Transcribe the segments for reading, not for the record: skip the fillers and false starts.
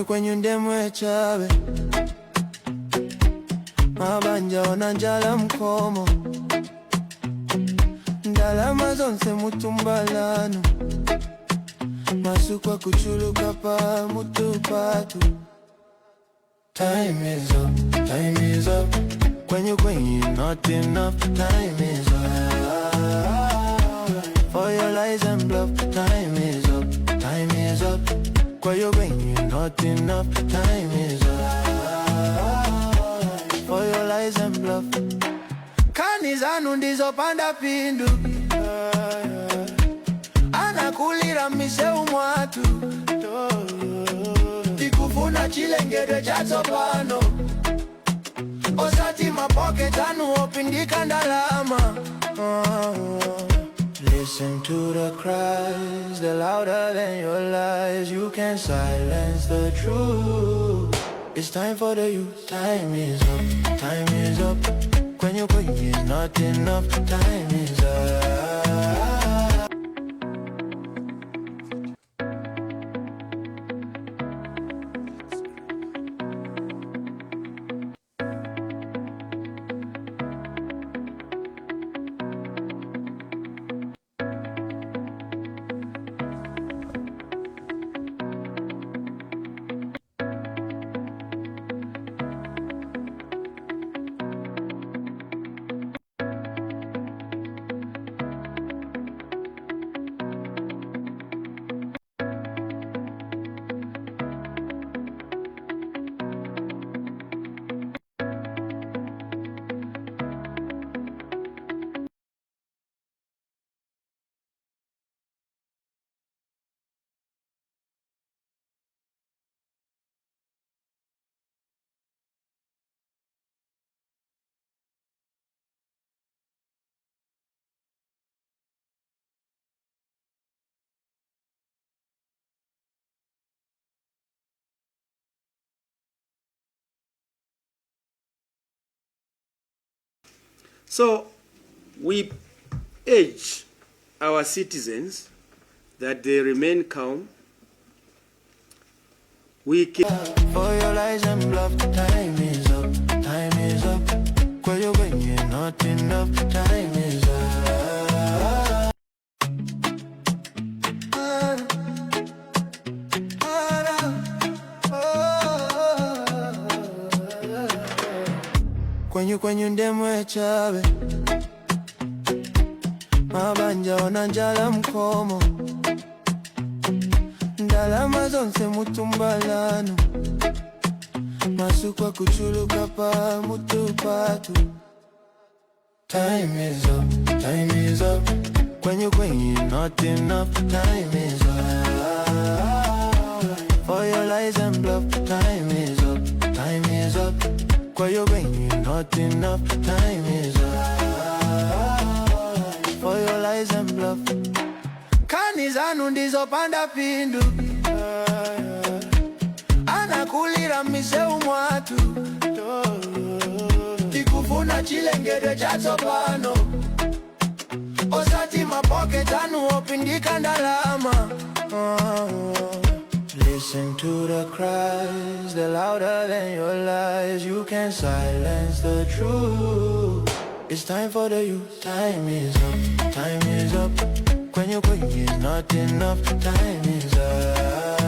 kwenye ndemwe chabe mabanja ona njala mkomo ndalama zonse mutumbalano masukwa kuchuluka pa mutupatu. Time is up, time is up. Kwenye not enough. Time is up. For your lies and bluff. Time is up, time is up. Kwenye not enough. Time is up. For your lies and bluff. Kani zanu ndizo panda pindu anakulira mise umwatu tikufuna chilengedwe chatopano osati mapoke tanu opindika ndalama. Listen to the cries, they're louder than your lies. You can't silence the truth. It's time for the youth. Time is up, time is up. Kwenye is not enough. Time is up. So we urge our citizens that they remain calm. We keep for your lies and bluff. Time is up, time is up. When you're not enough. Time is up. Kwenye ndemwe chabe mabanja ona njala mkomo ndalama zonse mutumbalano masukwa kuchuluka pa mutupatu. Time is up, time is up. Kwenye not enough. Time is up. For your lies and bluff. Time is up, time is up. Kwenye not enough. Time is up. For your lies and bluff. Kani zanu ndizo panda pindu anakulira mise umwatu tikufuna chilengedwe chatopano osati mapoke tanu opindika ndalama. Listen to the cries, they're louder than your lies. You can't silence the truth. It's time for the youth. Time is up, time is up. Kwenye is not enough. Time is up.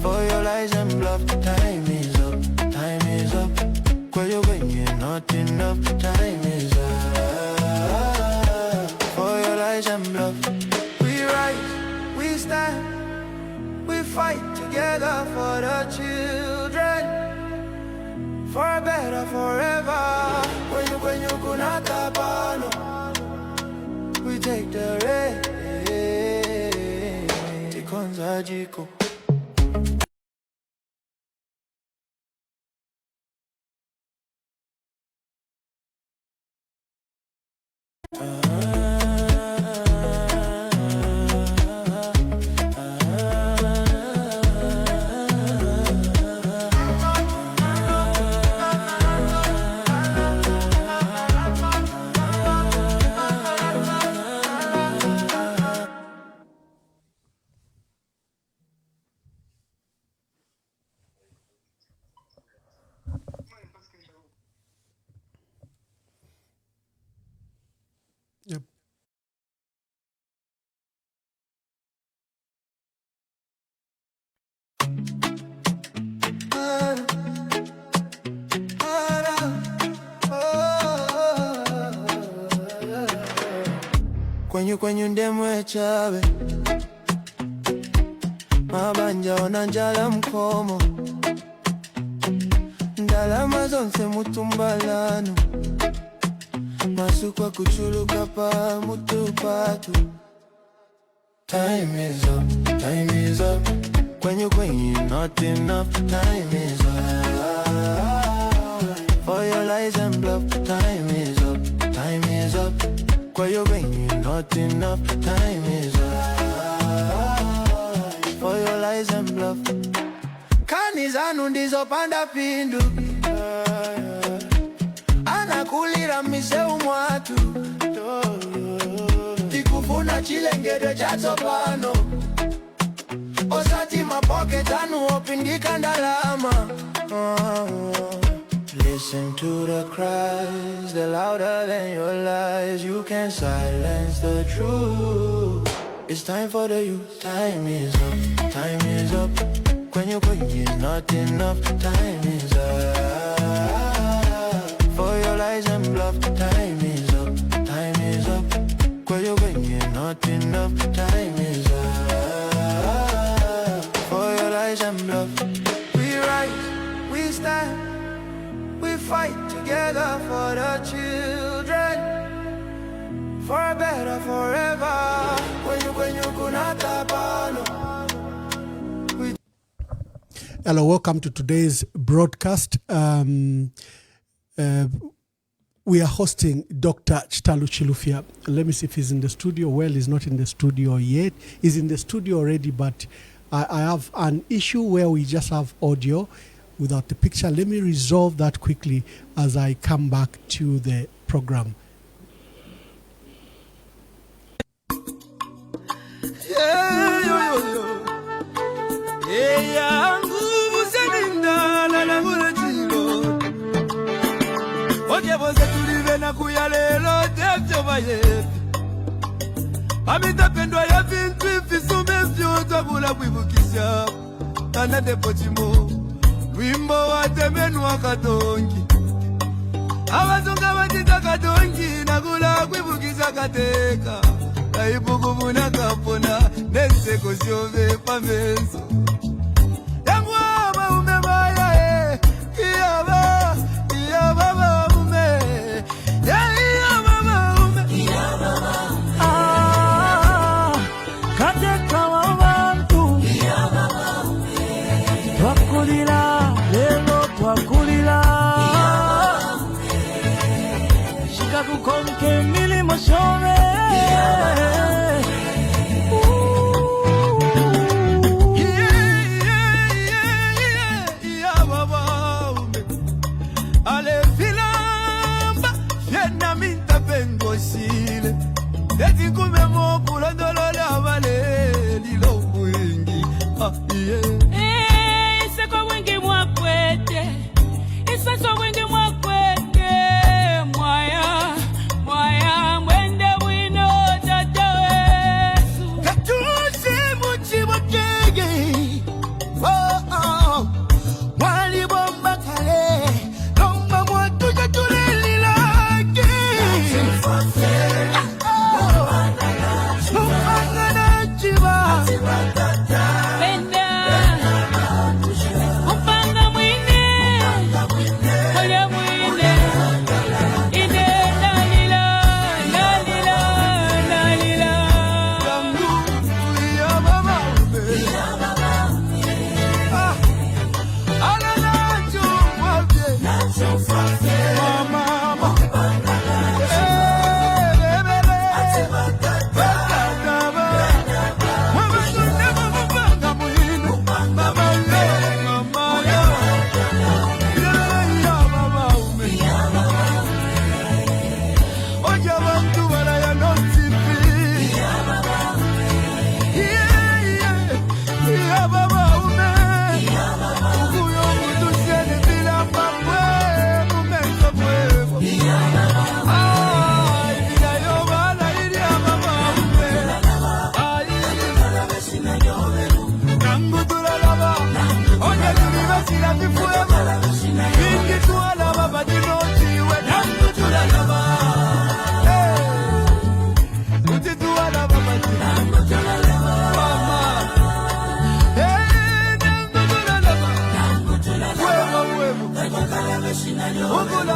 For your lies and bluff. Time is up, time is up. Kwenye not enough. Time is up. For your lies and bluff. We rise, we stand, we fight together for the children, for a better forever. Kwenye kuna tapano, we take the race. Tikonza jiko. kwenyu ndemwe chabe mabanja onanjala mkomo ndalama zonse mutumbalano masukwa kuchuluka pa mutupatu. Time is up, time is up. Kwenyu not enough. Time is up for your lies and bluff. Time is up, time is up. Kwenyu not enough. Time is up for your lies and bluff. Kanizanu ndizo panda pindu anakulira mise umwatu tikufuna chilengede chatopano osati mapoke tanu opindika ndalama. Listen to the cries, they're louder than your lies. You can't silence the truth. It's time for the youth. Time is up, time is up. Kwenyu not enough. Time is up for your lies and bluff. Time is up, time is up. Kwenyu not enough. Time is up for your lies and bluff. We rise, we stand, we fight together for the children, for a better forever. Kwenyu kunatapano. Hello, welcome to today's broadcast. We are hosting Dr. Chitalu Chilufya. Let me see if he's in the studio. Well, he's not in the studio yet. He's in the studio already, but I have an issue where we just have audio without the picture. Let me resolve that quickly as I come back to the program. Amita pendwa ya vintu ifisume vyoto kula kuibukisha Tana depochimo Wimbo wa temenu wa katongi Awazunga watita katongi na kula kuibukisha kateka Kaibuku muna kapona Nese koshove pamenso Yangu ama umemaya Iyaba Iyaba ume Iyaba ume Iyaba Twakulila, lelo twakulila Shika kukonke milimo shove Ale filamba, fiena minta pengosile Deti kume moku londolo la vale Lilo mwingi, yeah Oh,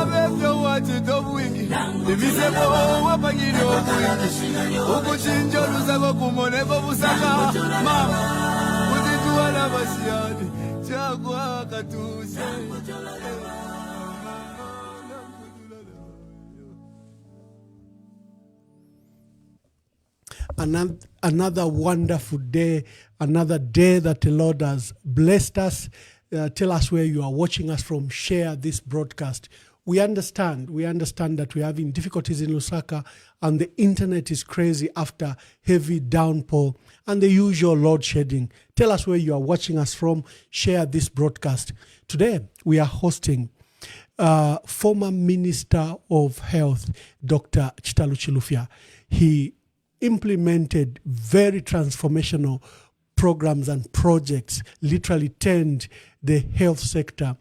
abebyo watito bwingi emisemo wapanyiri obwingi okuchinja olusago kumoneko busaka mama kutituwala basiyani chagwa katuse. Another wonderful day, another day that the Lord has blessed us. Tell us where you are watching us from. Share this broadcast. We understand that we're having difficulties in Lusaka and the internet is crazy after heavy downpour and the usual load shedding. Tell us where you are watching us from. Share this broadcast. Today, we are hosting former Minister of Health, Dr. Chitalu Chilufya. He implemented very transformational programs and projects, literally turned the health sector,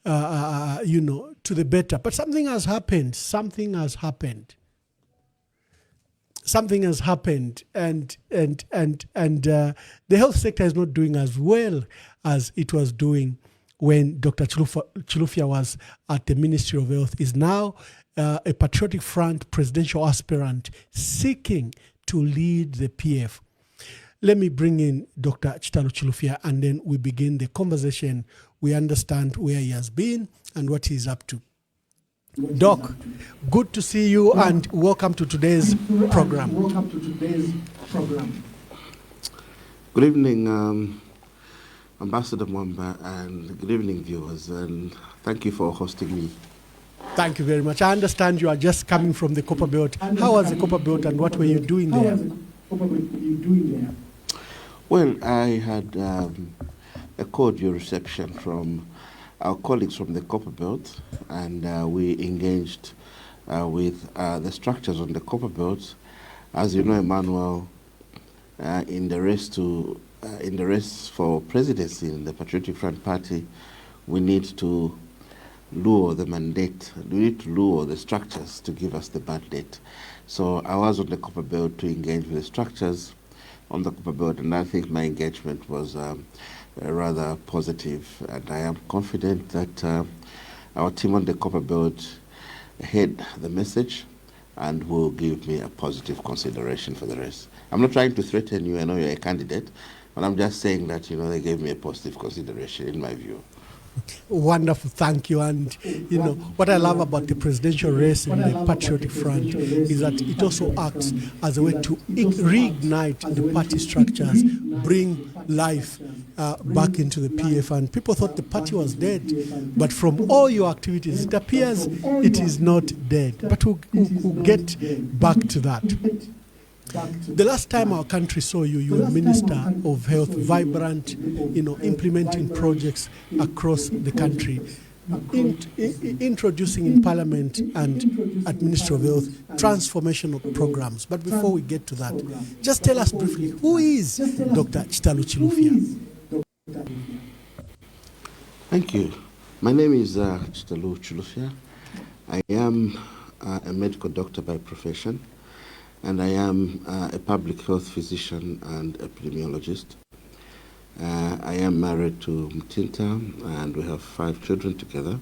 to the better. But something has happened, and the health sector is not doing as well as it was doing when Dr. Chilufya was at the Ministry of Health. Is now a Patriotic Front presidential aspirant seeking to lead the PF. Let me bring in Dr. Chitalu Chilufya and then we begin the conversation. We understand where he has been and what he's up to. Doc, good to see you and welcome to today's program. Good evening, Ambassador Mwamba, and good evening, viewers, and thank you for hosting me. Thank you very much. I understand you are just coming from the Copper Belt. How was the Copper Belt and what were you doing there? Well, I had a cordial reception from our colleagues from the Copper Belt, and we engaged with the structures on the Copper Belt. As you know, Emmanuel, in the race for presidency in the Patriotic Front Party, we need to lure the mandate. We need to lure the structures to give us the mandate. So I was on the Copper Belt to engage with the structures on the Copper Belt, and I think my engagement was rather positive. And I am confident that our team on the Copper Belt heard the message and will give me a positive consideration for the rest. I'm not trying to threaten you. I know you're a candidate, but I'm just saying that they gave me a positive consideration in my view. Wonderful, thank you. And what I love about the presidential race in the Patriotic Front is that it also acts as a way to reignite the party structures, bring life back into the PF. And people thought the party was dead, but from all your activities, it appears it is not dead. But we'll get back to that. The last time our country saw you, you were Minister of Health, vibrant, implementing projects across the country, introducing in Parliament and at Ministry of Health transformational programs. But before we get to that, just tell us briefly, who is Dr. Chitalu Chilufya? Thank you. My name is Chitalu Chilufya. I am a medical doctor by profession, and I am a public health physician and epidemiologist. I am married to Mtinta, and we have 5 children together.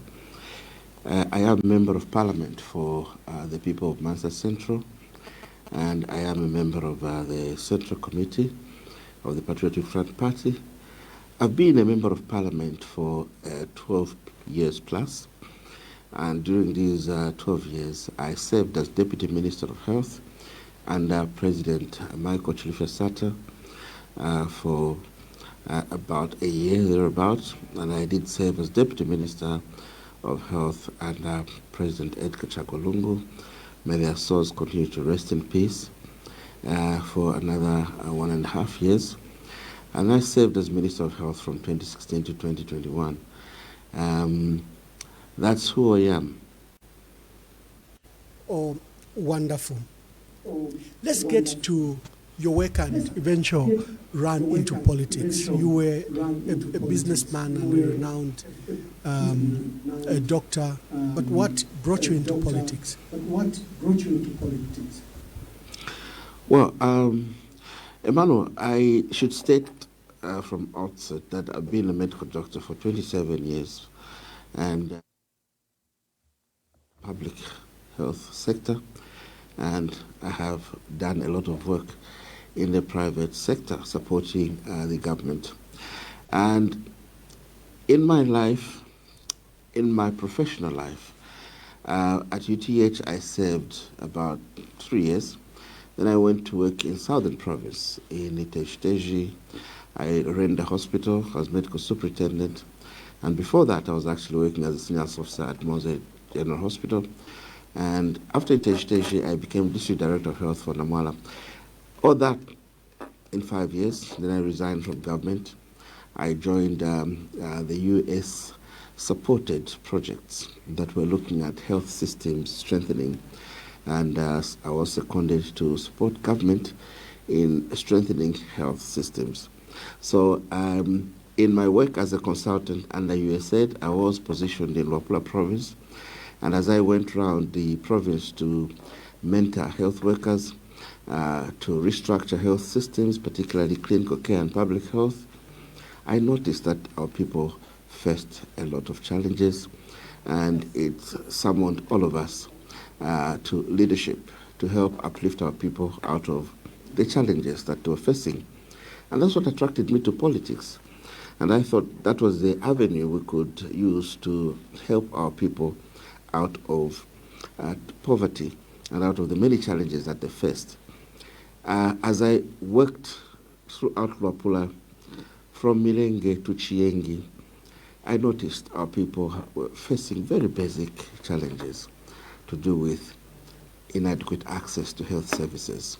I am a member of Parliament for the people of Mansa Central, and I am a member of the Central Committee of the Patriotic Front Party. I've been a member of Parliament for 12 years plus, and during these 12 years, I served as Deputy Minister of Health under President Michael Chilufya Sata for about a year thereabouts, and I did serve as Deputy Minister of Health under President Edgar Chagwa. May their souls continue to rest in peace, for another 1.5 years. And I served as Minister of Health from 2016 to 2021. That's who I am. Oh, wonderful. Let's get to your work and eventual run into politics. You were a businessman and a renowned a doctor, but what brought you into politics? Well, Emmanuel, I should state from outset that I've been a medical doctor for 27 years, and public health sector, and I have done a lot of work in the private sector supporting the government. And in my life, in my professional life, at UTH I served about 3 years. Then I went to work in Southern Province in Itezhi. I ran the hospital, I was medical superintendent. And before that, I was actually working as a senior officer at Mose General Hospital. And after Itezhi, I became district director of health for Namwala. All that in 5 years. Then I resigned from government. I joined the US supported projects that were looking at health systems strengthening. And I was seconded to support government in strengthening health systems. So in my work as a consultant under USAID, I was positioned in Luapula province. And as I went around the province to mentor health workers, to restructure health systems, particularly clinical care and public health, I noticed that our people faced a lot of challenges, and it summoned all of us to leadership to help uplift our people out of the challenges that they were facing. And that's what attracted me to politics. And I thought that was the avenue we could use to help our people out of poverty and out of the many challenges that they faced. As I worked throughout Luapula, from Milenge to Chiengi, I noticed our people were facing very basic challenges to do with inadequate access to health services.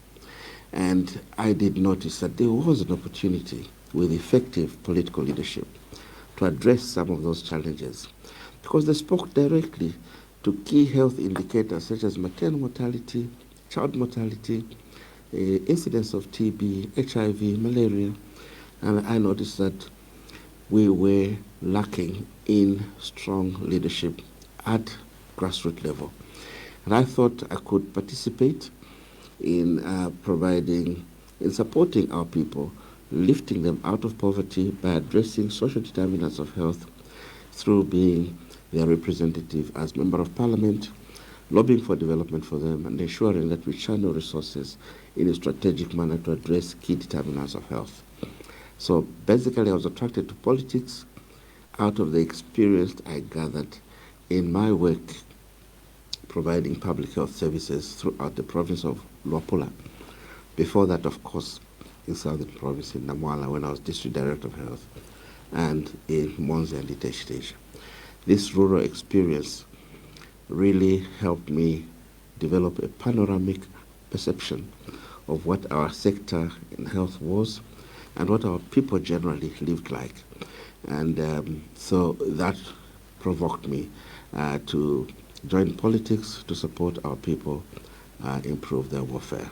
And I did notice that there was an opportunity with effective political leadership to address some of those challenges, because they spoke directly to key health indicators such as maternal mortality, child mortality, incidence of TB, HIV, malaria. And I noticed that we were lacking in strong leadership at grassroots level. And I thought I could participate in supporting our people, lifting them out of poverty by addressing social determinants of health through being their representative as Member of Parliament, lobbying for development for them, and ensuring that we channel resources in a strategic manner to address key determinants of health. So basically, I was attracted to politics out of the experience I gathered in my work providing public health services throughout the province of Luapula. Before that, of course, in Southern Province in Namwala when I was District Director of Health, and in Monze and Itezhi. This rural experience really helped me develop a panoramic perception of what our sector in health was and what our people generally lived like. And so that provoked me to join politics to support our people improve their welfare.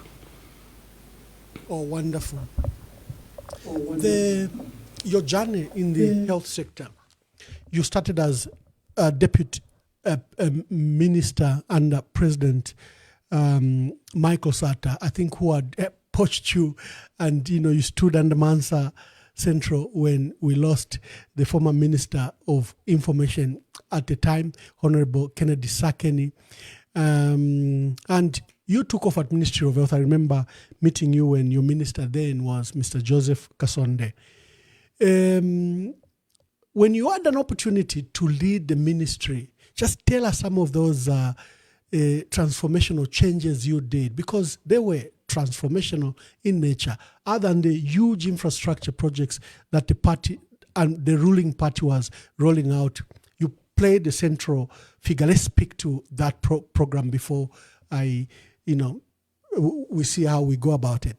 Oh, wonderful. Your journey in the health sector, you started as a deputy minister under President Michael Sata, I think, who had poached you, and you stood under Mansa Central when we lost the former Minister of Information at the time, Honorable Kennedy Sakeni. And you took off at Ministry of Health. I remember meeting you when your minister then was Mr. Joseph Kasonde. When you had an opportunity to lead the ministry, just tell us some of those transformational changes you did, because they were transformational in nature, other than the huge infrastructure projects that the party and the ruling party was rolling out. You played the central figure. Let's speak to that program before we see how we go about it.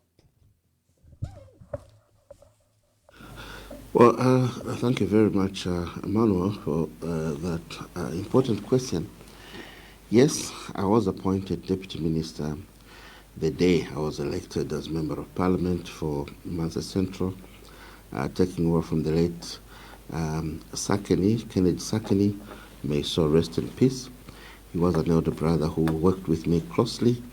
Well, thank you very much, Emmanuel, for that important question. Yes, I was appointed Deputy Minister the day I was elected as Member of Parliament for Mansa Central, taking over from the late Sakeni, Kennedy Sakeni. May his soul rest in peace. He was an elder brother who worked with me closely,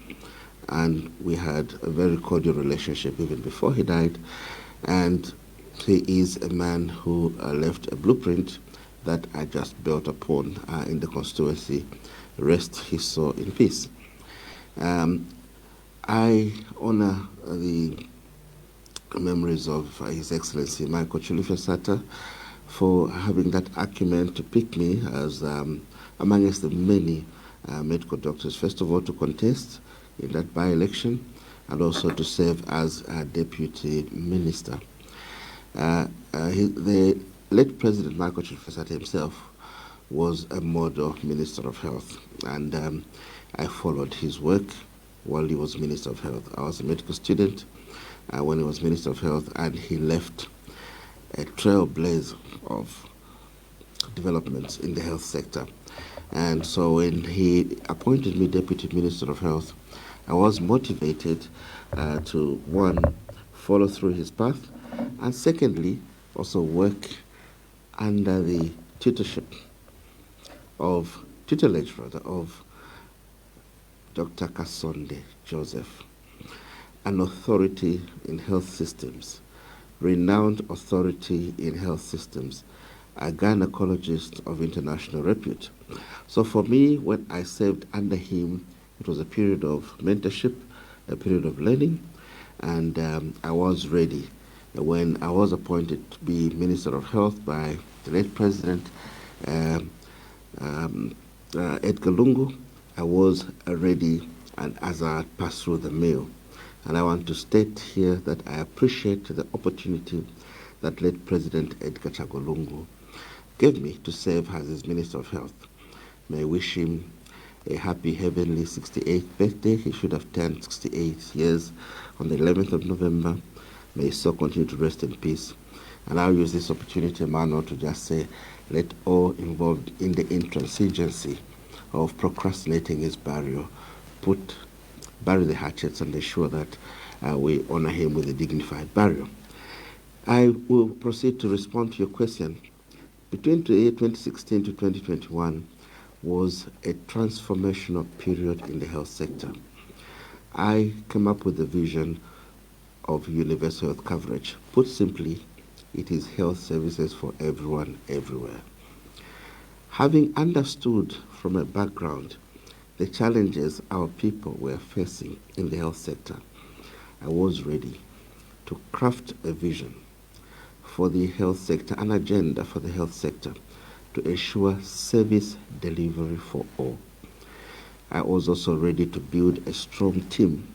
and we had a very cordial relationship even before he died. And he is a man who left a blueprint that I just built upon in the constituency, rest his soul in peace. I honor the memories of His Excellency Michael Chilufya Sata for having that acumen to pick me as amongst the many medical doctors, first of all to contest in that by-election and also to serve as a deputy minister. The late President Michael Chilufya Sata himself was a model Minister of Health, and I followed his work while he was Minister of Health. I was a medical student when he was Minister of Health, and he left a trailblazer of developments in the health sector. And so when he appointed me Deputy Minister of Health, I was motivated to, one, follow through his path, and secondly, also work under the tutelage of Dr. Kasonde Joseph, an authority in health systems, renowned authority in health systems, a gynecologist of international repute. So for me, when I served under him, it was a period of mentorship, a period of learning, and I was ready. When I was appointed to be Minister of Health by the late President Edgar Lungu, I was ready, and as I passed through the mill. And I want to state here that I appreciate the opportunity that late President Edgar Lungu gave me to serve as his Minister of Health. May I wish him a happy heavenly 68th birthday. He should have turned 68 years on the 11th of November. May his soul continue to rest in peace. And I'll use this opportunity, Emmanuel, to just say, let all involved in the intransigency of procrastinating his burial bury the hatchets and ensure that we honor him with a dignified burial. I will proceed to respond to your question. Between the year 2016 to 2021 was a transformational period in the health sector. I came up with the vision of universal health coverage. Put simply, it is health services for everyone, everywhere. Having understood from a background the challenges our people were facing in the health sector, I was ready to craft a vision for the health sector, an agenda for the health sector to ensure service delivery for all. I was also ready to build a strong team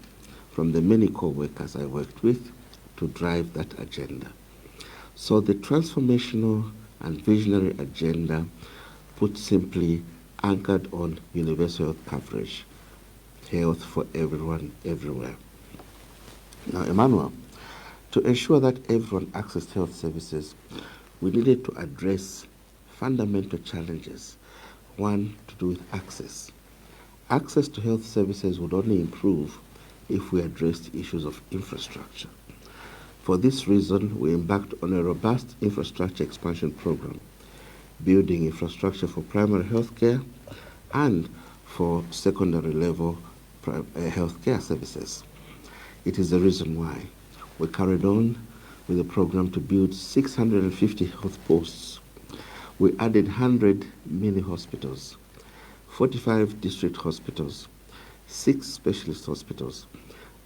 from the many co-workers I worked with to drive that agenda. So the transformational and visionary agenda, put simply, anchored on universal health coverage, health for everyone, everywhere. Now, Emmanuel, to ensure that everyone accessed health services, we needed to address fundamental challenges. One, to do with access. Access to health services would only improve if we addressed issues of infrastructure. For this reason, we embarked on a robust infrastructure expansion program, building infrastructure for primary health care and for secondary level health care services. It is the reason why we carried on with a program to build 650 health posts. We added 100 mini hospitals, 45 district hospitals, 6 specialist hospitals.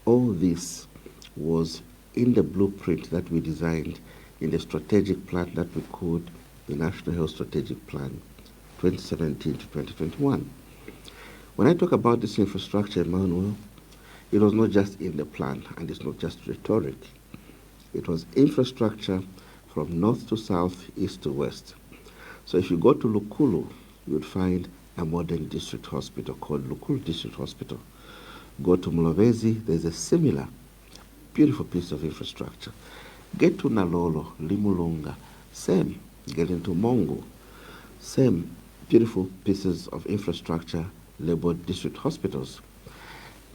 All this was in the blueprint that we designed in the strategic plan that we called the National Health Strategic Plan 2017 to 2021. When I talk about this infrastructure, Emmanuel, it was not just in the plan, and it's not just rhetoric. It was infrastructure from north to south, east to west. So if you go to Lukulu, you would find a modern district hospital called Lukulu District Hospital. Go to Mlovezi, there's a similar beautiful piece of infrastructure. Get to Nalolo, Limulunga, same. Get into Mongo, same beautiful pieces of infrastructure labeled district hospitals.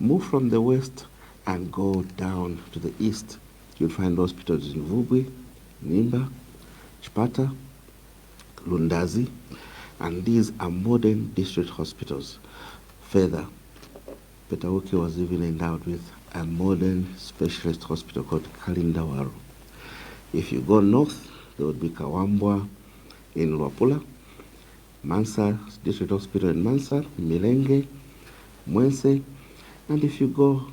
Move from the west and go down to the east. You'll find hospitals in Vubwi, Nimba, Chipata, Lundazi, and these are modern district hospitals. Further, Petauke was even endowed with a modern specialist hospital called Kalindawaru. If you go north, there would be Kawambwa in Luapula, Mansa District Hospital in Mansa, Milenge, Mwense, and if you go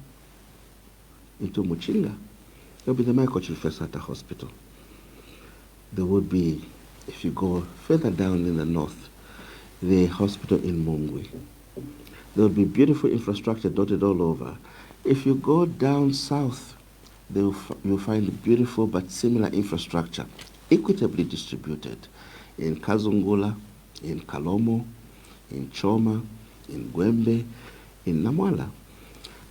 into Muchinga, there'll be the Michael Chilufya Hospital. There would be, if you go further down in the north, the hospital in Mungwi. There will be beautiful infrastructure dotted all over. If you go down south, you'll find beautiful but similar infrastructure, equitably distributed in Kazungula, in Kalomo, in Choma, in Gwembe, in Namwala.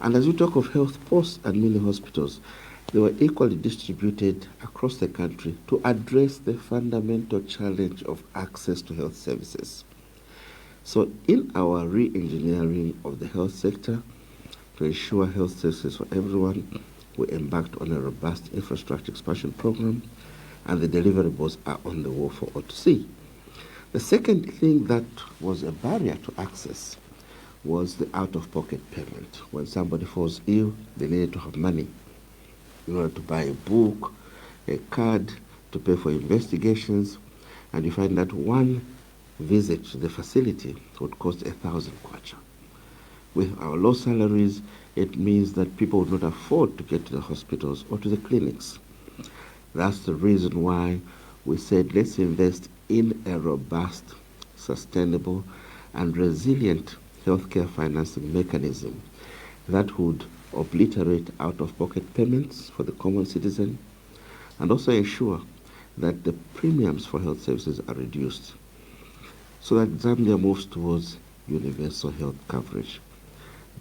And as we talk of health posts and mini hospitals, they were equally distributed across the country to address the fundamental challenge of access to health services. So in our re-engineering of the health sector to ensure health services for everyone, we embarked on a robust infrastructure expansion program, and the deliverables are on the wall for all to see. The second thing that was a barrier to access was the out-of-pocket payment. When somebody falls ill, they needed to have money in order to buy a book, a card, to pay for investigations, and you find that one visit to the facility would cost 1,000 kwacha. With our low salaries, it means that people would not afford to get to the hospitals or to the clinics. That's the reason why we said let's invest in a robust, sustainable, and resilient healthcare financing mechanism that would obliterate out-of-pocket payments for the common citizen and also ensure that the premiums for health services are reduced so that Zambia moves towards universal health coverage.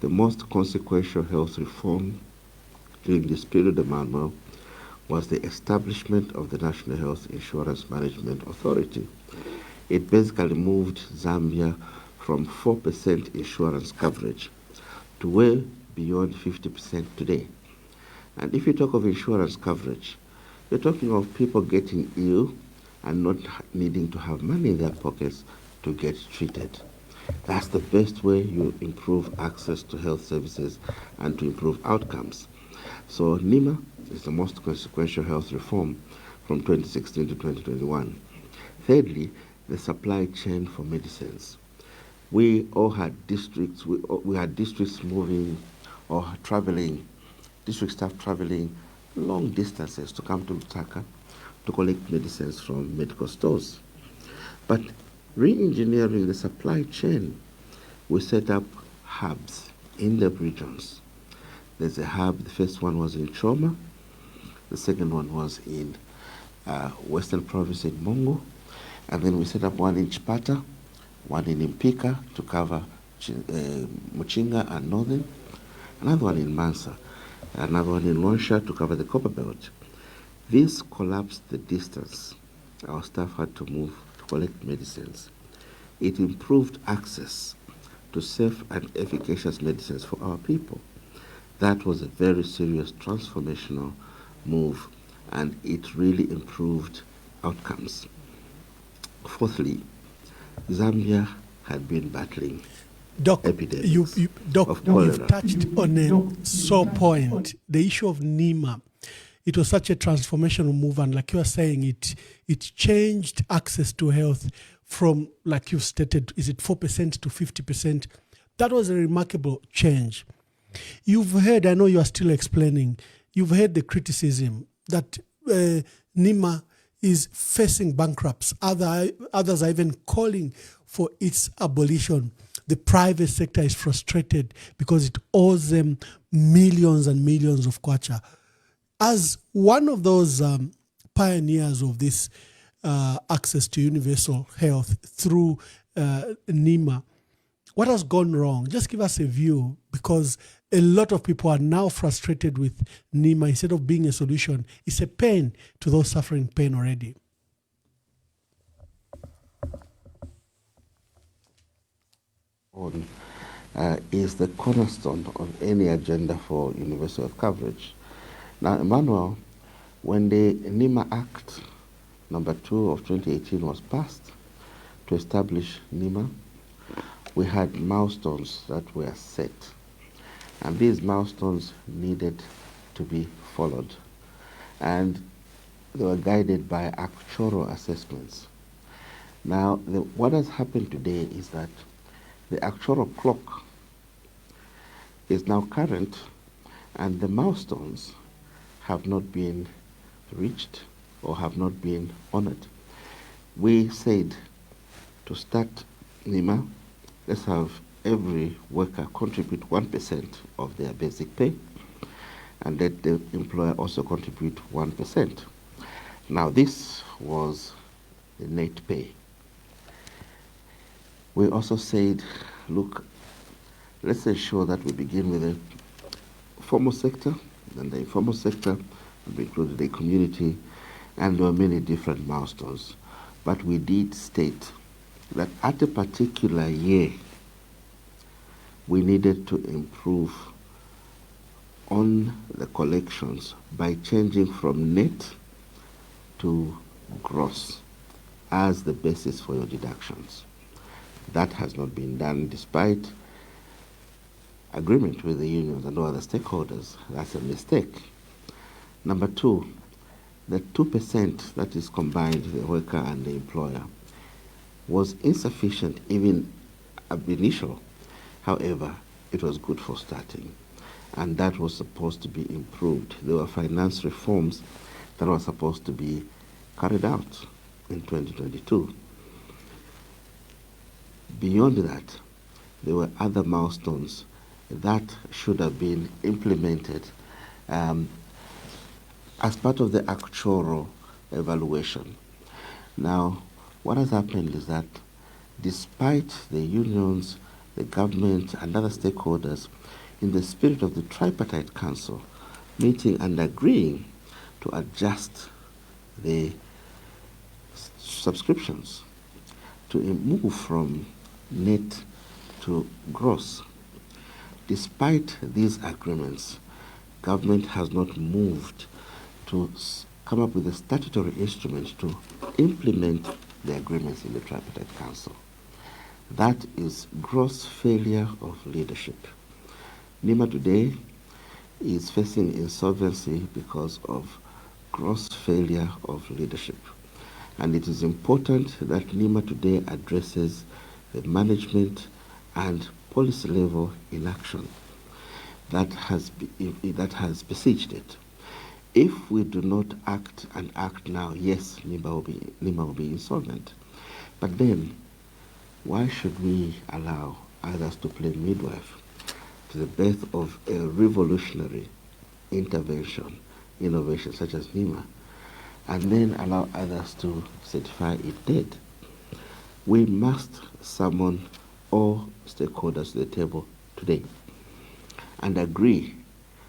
The most consequential health reform during this period of Manuel was the establishment of the National Health Insurance Management Authority. It basically moved Zambia from 4% insurance coverage to way beyond 50% today. And if you talk of insurance coverage, you're talking of people getting ill and not needing to have money in their pockets to get treated. That's the best way you improve access to health services and to improve outcomes. So NEMA is the most consequential health reform from 2016 to 2021. Thirdly, the supply chain for medicines. We all had districts, we had districts moving or traveling, district staff traveling long distances to come to Lusaka to collect medicines from medical stores. But re-engineering the supply chain, we set up hubs in the regions. There's a hub, the first one was in Choma, the second one was in Western Province in Mongo, and then we set up one in Chipata, one in Impika to cover Muchinga and Northern, another one in Mansa, another one in Lonsha to cover the Copper Belt. This collapsed the distance our staff had to move to collect medicines. It improved access to safe and efficacious medicines for our people. That was a very serious transformational move, and it really improved outcomes. Fourthly, Zambia had been battling epidemics of cholera. You've touched on a sore point, the issue of NEMA. It was such a transformational move, and like you are saying, it changed access to health from, like you've stated, is it 4% to 50%? That was a remarkable change. You've heard, I know you are still explaining, you've heard the criticism that NEMA is facing bankrupts. Others are even calling for its abolition. The private sector is frustrated because it owes them millions and millions of kwacha. As one of those pioneers of this access to universal health through NEMA, what has gone wrong? Just give us a view, because a lot of people are now frustrated with NEMA. Instead of being a solution, it's a pain to those suffering pain already. Is the cornerstone of any agenda for universal health coverage. Now, Emmanuel, when the NEMA Act number 2 of 2018 was passed to establish NEMA, we had milestones that were set, and these milestones needed to be followed, and they were guided by actuarial assessments. Now, what has happened today is that the actuarial clock is now current and the milestones have not been reached or have not been honored. We said to start NIMA, let's have every worker contribute 1% of their basic pay and let the employer also contribute 1%. Now this was the net pay. We also said, look, let's ensure that we begin with the formal sector, then the informal sector, we included the community, and there were many different milestones. But we did state that at a particular year, we needed to improve on the collections by changing from net to gross as the basis for your deductions. That has not been done despite agreement with the unions and other stakeholders. That's a mistake. Number two, the 2% that is combined, the worker and the employer, was insufficient even ab initial. However, it was good for starting, and that was supposed to be improved. There were finance reforms that were supposed to be carried out in 2022. Beyond that, there were other milestones that should have been implemented as part of the actuarial evaluation. Now, what has happened is that despite the unions, the government, and other stakeholders, in the spirit of the Tripartite Council, meeting and agreeing to adjust the subscriptions to move from net to gross. Despite these agreements, government has not moved to come up with a statutory instrument to implement the agreements in the Tripartite Council. That is gross failure of leadership. NIMA today is facing insolvency because of gross failure of leadership. And it is important that NIMA today addresses the management and policy level inaction that has besieged it. If we do not act now, yes, NIMA will be insolvent. But then, why should we allow others to play midwife to the birth of a revolutionary innovation such as NIMA, and then allow others to certify it dead? We must summon all stakeholders to the table today and agree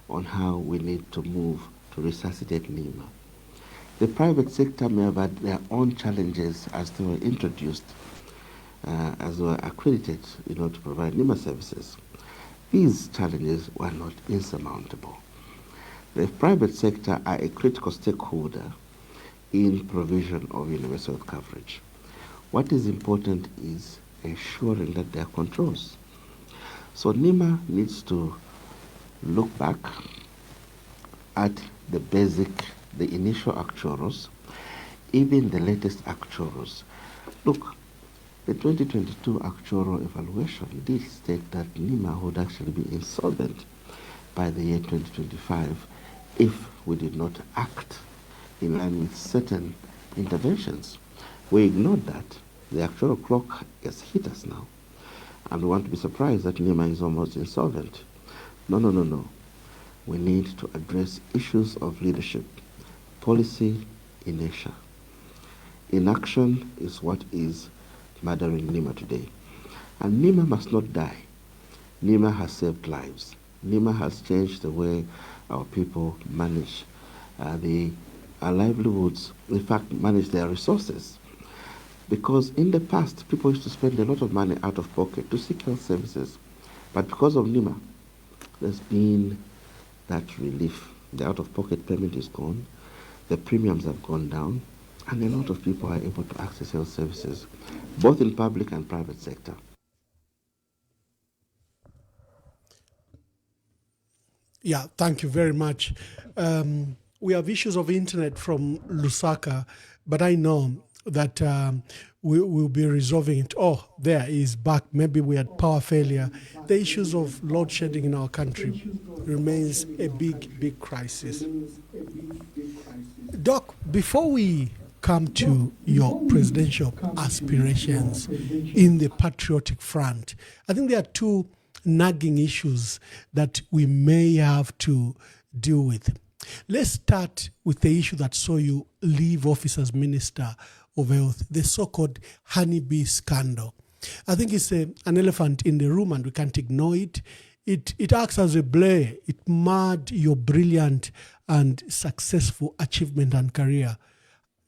on how we need to move to resuscitate NIMA. The private sector may have had their own challenges as they were introduced, as they were accredited to provide NIMA services. These challenges were not insurmountable. The private sector are a critical stakeholder in provision of universal health coverage. What is important is ensuring that there are controls. So NIMA needs to look back at the initial actuals, even the latest actuals. Look, the 2022 actuarial evaluation did state that NIMA would actually be insolvent by the year 2025 if we did not act in line with certain interventions. We ignored that. The actuarial clock has hit us now, and we want to be surprised that NIMA is almost insolvent. No. We need to address issues of leadership, policy, inertia. Inaction is what is murdering NIMA today. And NIMA must not die. NIMA has saved lives. NIMA has changed the way our people manage our livelihoods, in fact, manage their resources. Because in the past, people used to spend a lot of money out of pocket to seek health services. But because of NIMA, there's been that relief. The out-of-pocket payment is gone, the premiums have gone down, and a lot of people are able to access health services, both in public and private sector. Yeah, thank you very much. We have issues of internet from Lusaka, but I know that we will be resolving it. Oh, there is back. Maybe we had power failure. The issues of load shedding in our country remains a big crisis. Doc, before we come to your presidential aspirations in the patriotic front, I think there are two nagging issues that we may have to deal with. Let's start with the issue that saw you leave office as Minister of Health, the so-called honeybee scandal. I think it's an elephant in the room and we can't ignore it. It acts as a blur. It marred your brilliant and successful achievement and career.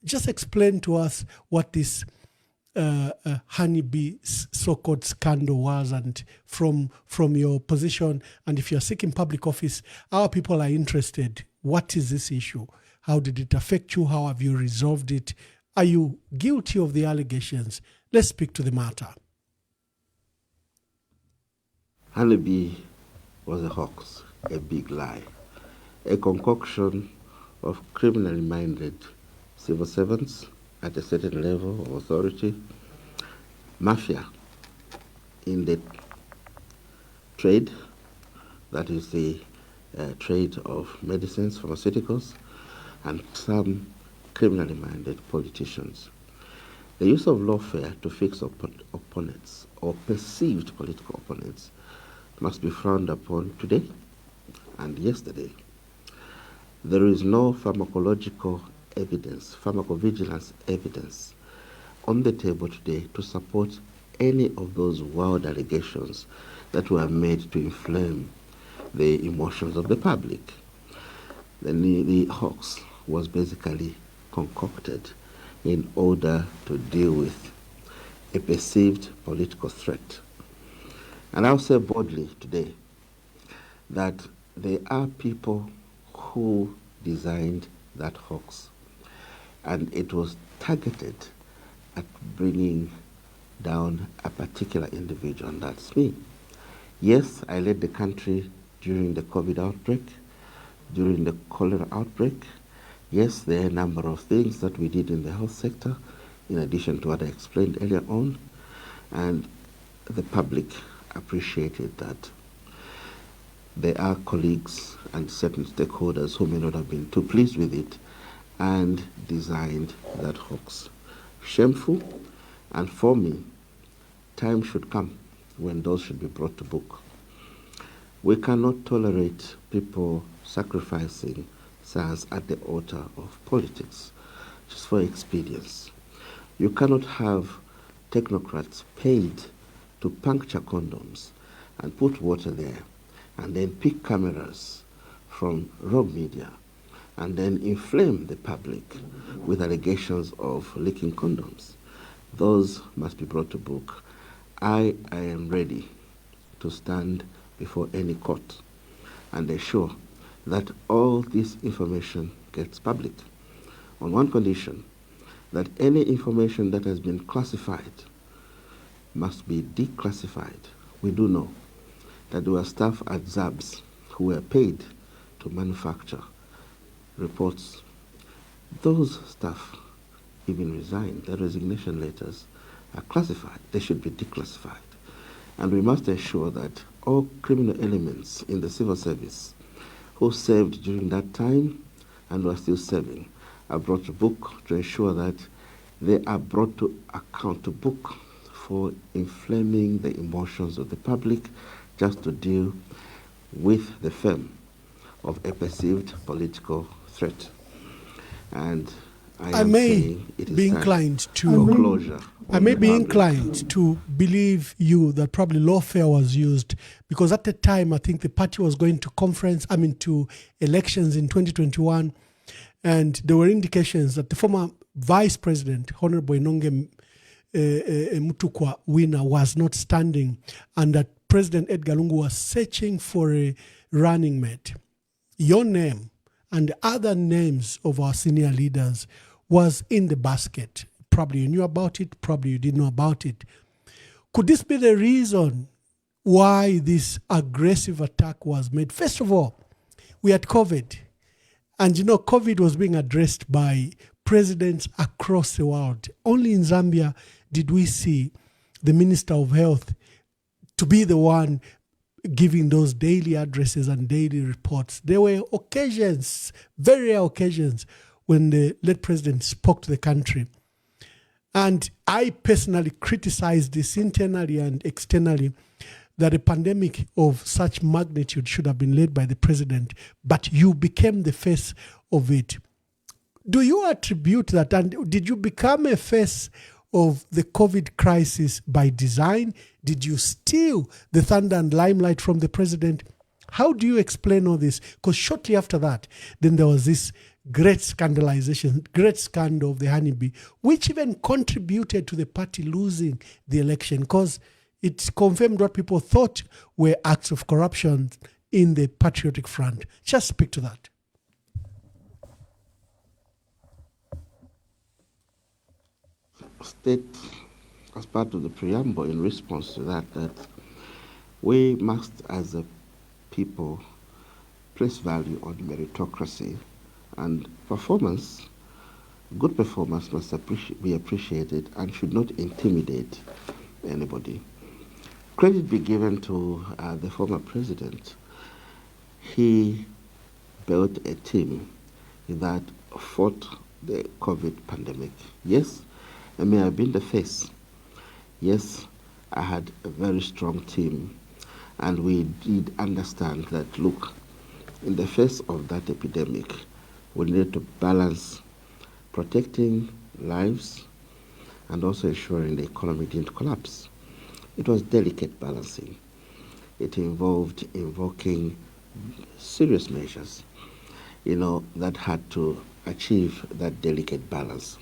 Just explain to us what this honeybee so-called scandal was, and from your position, and if you're seeking public office, our people are interested. What is this issue? How did it affect you? How have you resolved it? Are you guilty of the allegations? Let's speak to the matter. Honeybee was a hoax, a big lie, a concoction of criminally minded civil servants at a certain level of authority, mafia in the trade, that is the trade of medicines, pharmaceuticals, and some criminally minded politicians. The use of lawfare to fix opponents or perceived political opponents must be frowned upon today and yesterday. There is no pharmacological evidence, pharmacovigilance evidence on the table today to support any of those wild allegations that were made to inflame the emotions of the public. The hoax was basically concocted in order to deal with a perceived political threat. And I'll say boldly today that there are people who designed that hoax, and it was targeted at bringing down a particular individual, and that's me. Yes, I led the country during the COVID outbreak, during the cholera outbreak. Yes, there are a number of things that we did in the health sector, in addition to what I explained earlier on, and the public appreciated that. There are colleagues and certain stakeholders who may not have been too pleased with it and designed that hoax. Shameful, and for me, time should come when those should be brought to book. We cannot tolerate people sacrificing science at the altar of politics just for expedience. You cannot have technocrats paid to puncture condoms and put water there and then pick cameras from rogue media and then inflame the public with allegations of leaking condoms. Those must be brought to book. I am ready to stand before any court and ensure that all this information gets public on one condition, that any information that has been classified must be declassified. We do know that there were staff at ZABS who were paid to manufacture reports. Those staff even resigned. Their resignation letters are classified. They should be declassified. And we must ensure that all criminal elements in the civil service who served during that time and who are still serving are brought to book to ensure that they are brought to account, to book, for inflaming the emotions of the public just to deal with the firm of a perceived political threat. And I may be inclined to closure. I may be inclined to believe you that probably lawfare was used because at the time I think the party was going to elections in 2021, and there were indications that the former Vice President, Honorable Inonge Mutukwa Winner, was not standing, and that President Edgar Lungu was searching for a running mate. Your name and other names of our senior leaders was in the basket. Probably you knew about it, probably you didn't know about it. Could this be the reason why this aggressive attack was made? First of all, we had COVID. And COVID was being addressed by presidents across the world. Only in Zambia did we see the Minister of Health to be the one giving those daily addresses and daily reports. There were occasions, very rare occasions, when the late president spoke to the country. And I personally criticized this internally and externally, that a pandemic of such magnitude should have been led by the president, but you became the face of it. Do you attribute that, and did you become a face of the COVID crisis by design? Did you steal the thunder and limelight from the president? How do you explain all this? Because shortly after that, then there was this great scandalization, great scandal of the honeybee, which even contributed to the party losing the election, because it confirmed what people thought were acts of corruption in the Patriotic Front. Just speak to that. State, as part of the preamble in response to that we must, as a people, place value on meritocracy, and performance, good performance must be appreciated and should not intimidate anybody. Credit be given to the former president. He built a team that fought the COVID pandemic. Yes, I may have been the face. Yes, I had a very strong team, and we did understand that, look, in the face of that epidemic, we needed to balance protecting lives and also ensuring the economy didn't collapse. It was delicate balancing. It involved invoking serious measures, that had to achieve that delicate balance.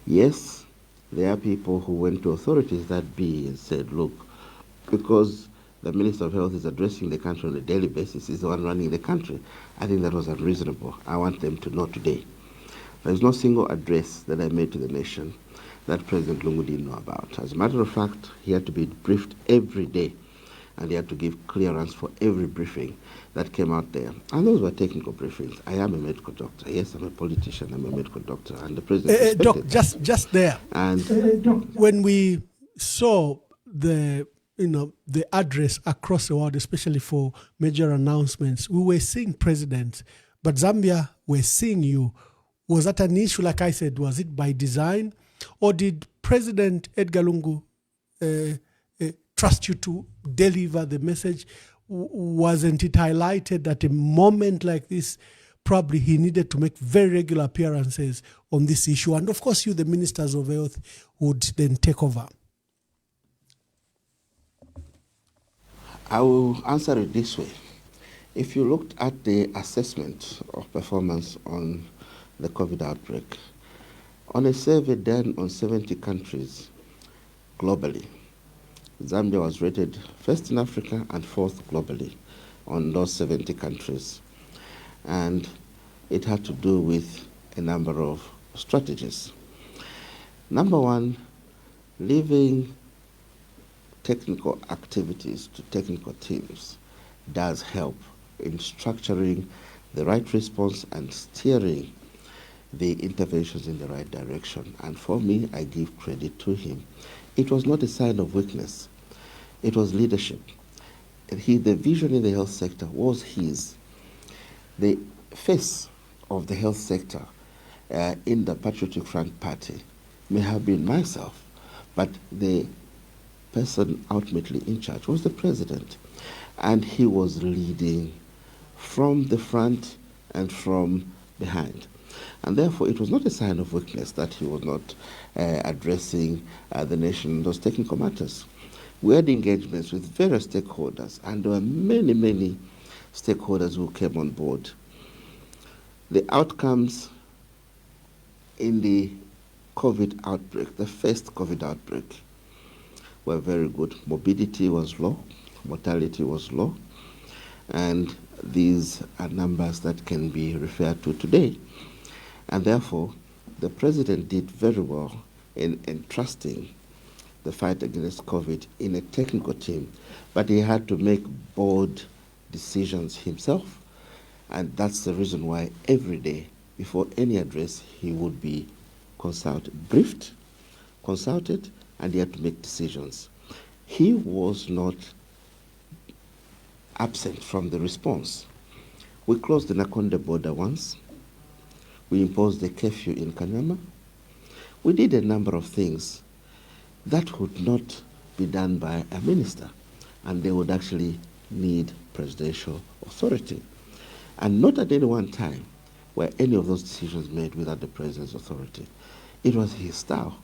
Yes, there are people who went to authorities that be and said, look, because the Minister of Health is addressing the country on a daily basis, he's the one running the country, I think that was unreasonable. I want them to know today. There's no single address that I made to the nation that President Lungu didn't know about. As a matter of fact, he had to be briefed every day, and he had to give clearance for every briefing that came out there. And those were technical briefings. I am a medical doctor. Yes, I'm a politician. I'm a medical doctor. And the president Doc, just there. And when we saw the address across the world, especially for major announcements, we were seeing presidents, but Zambia were seeing you. Was that an issue? Like I said, was it by design? Or did President Edgar Lungu trust you to deliver the message? Wasn't it highlighted that a moment like this, probably he needed to make very regular appearances on this issue? And of course, you, the ministers of health, would then take over. I will answer it this way. If you looked at the assessment of performance on the COVID outbreak, on a survey done on 70 countries globally, Zambia was rated first in Africa and fourth globally on those 70 countries. And it had to do with a number of strategies. Number one, leaving technical activities to technical teams does help in structuring the right response and steering the interventions in the right direction. And for me, I give credit to him. It was not a sign of weakness. It was leadership. The vision in the health sector was his. The face of the health sector in the Patriotic Front Party may have been myself, but the person ultimately in charge was the president. And he was leading from the front and from behind. And therefore, it was not a sign of weakness that he was not addressing the nation in those technical matters. We had engagements with various stakeholders, and there were many, many stakeholders who came on board. The outcomes in the COVID outbreak, the first COVID outbreak, were very good. Morbidity was low, mortality was low, and these are numbers that can be referred to today. And therefore, the president did very well in entrusting the fight against COVID in a technical team, but he had to make bold decisions himself, and that's the reason why every day before any address, he would be briefed, consulted, and he had to make decisions. He was not absent from the response. We closed the Nakonde border once. We imposed a curfew in Kanyama. We did a number of things that would not be done by a minister, and they would actually need presidential authority. And not at any one time were any of those decisions made without the president's authority. It was his style.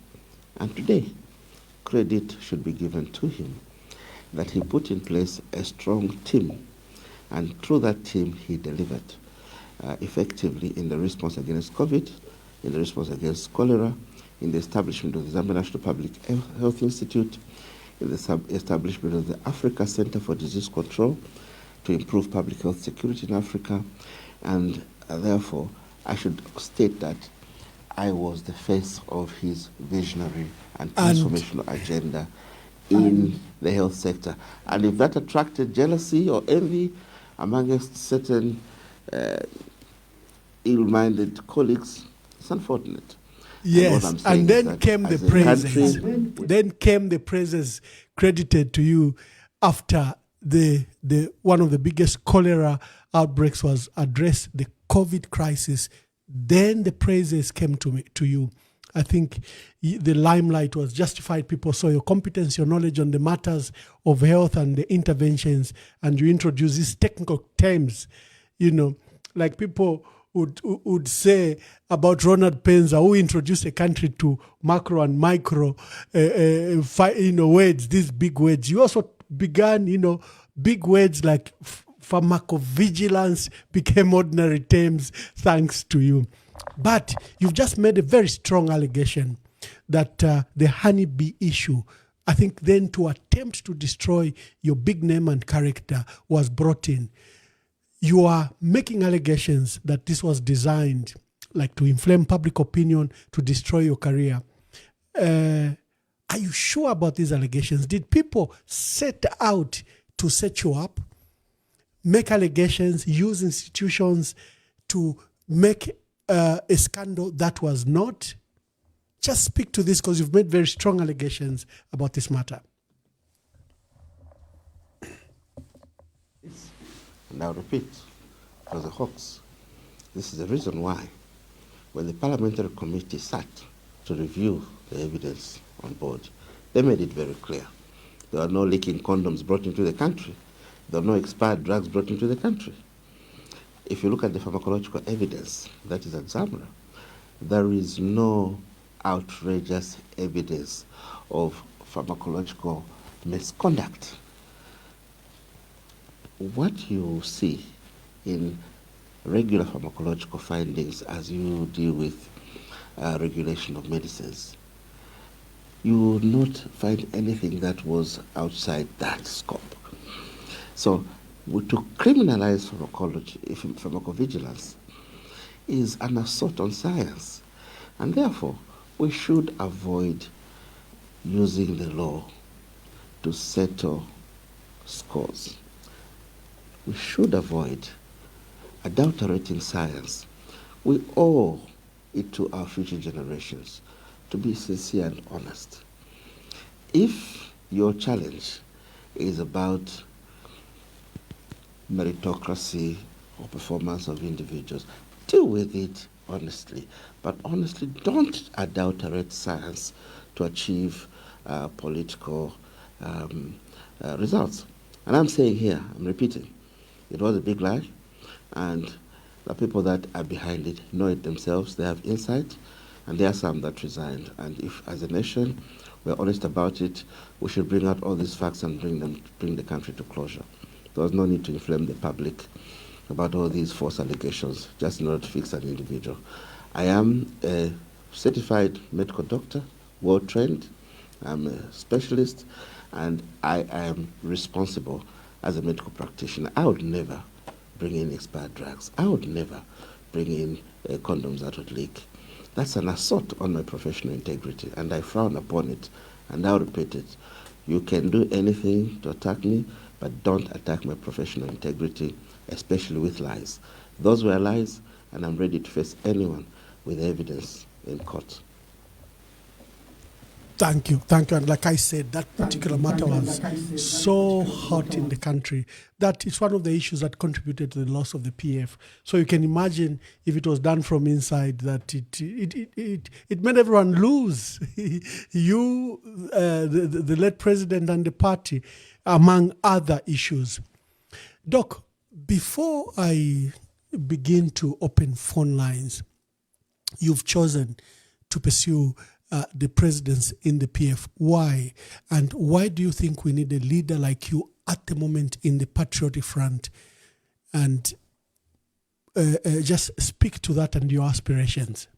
And today, credit should be given to him that he put in place a strong team. And through that team, he delivered effectively in the response against COVID, in the response against cholera, in the establishment of the Zambia National Public Health Institute, in the establishment of the Africa Center for Disease Control to improve public health security in Africa. And therefore, I should state that I was the face of his visionary and transformational agenda in the health sector. And if that attracted jealousy or envy amongst certain ill-minded colleagues, it's unfortunate. Yes, and then came the praises. Then came the praises credited to you after the one of the biggest cholera outbreaks was addressed, the COVID crisis. Then the praises came to you. I think the limelight was justified. People saw your competence, your knowledge on the matters of health and the interventions, and you introduced these technical terms, like people would say about Ronald Penza, who introduced a country to macro and micro words, these big words. You also began, big words like pharmacovigilance became ordinary terms thanks to you. But you've just made a very strong allegation that the honeybee issue, I think then to attempt to destroy your big name and character was brought in. You are making allegations that this was designed like to inflame public opinion, to destroy your career. Are you sure about these allegations? Did people set out to set you up, make allegations, use institutions to make a scandal that was not? Just speak to this because you've made very strong allegations about this matter. And I'll repeat, it was a hoax. This is the reason why, when the parliamentary committee sat to review the evidence on board, they made it very clear. There are no leaking condoms brought into the country. There are no expired drugs brought into the country. If you look at the pharmacological evidence that is at Zambia, there is no outrageous evidence of pharmacological misconduct. What you see in regular pharmacological findings as you deal with regulation of medicines, you will not find anything that was outside that scope. So to criminalize pharmacovigilance is an assault on science, and therefore we should avoid using the law to settle scores. We should avoid adulterating science. We owe it to our future generations to be sincere and honest. If your challenge is about meritocracy or performance of individuals, deal with it honestly. But honestly, don't adulterate science to achieve political results. And I'm saying here, I'm repeating, it was a big lie, and the people that are behind it know it themselves. They have insight, and there are some that resigned. And if, as a nation, we're honest about it, we should bring out all these facts and bring the country to closure. There was no need to inflame the public about all these false allegations just in order to fix an individual. I am a certified medical doctor, well-trained. I'm a specialist, and I am responsible as a medical practitioner. I would never bring in expired drugs. I would never bring in condoms that would leak. That's an assault on my professional integrity, and I frown upon it, and I'll repeat it. You can do anything to attack me, but don't attack my professional integrity, especially with lies. Those were lies, and I'm ready to face anyone with evidence in court. Thank you. Thank you. And like I said, that particular matter was so hot in the country that it's one of the issues that contributed to the loss of the PF. So you can imagine if it was done from inside, that it made everyone lose. You, the late president and the party, among other issues. Doc, before I begin to open phone lines, you've chosen to pursue the presidents in the PF. Why? And why do you think we need a leader like you at the moment in the Patriotic Front? And just speak to that and your aspirations.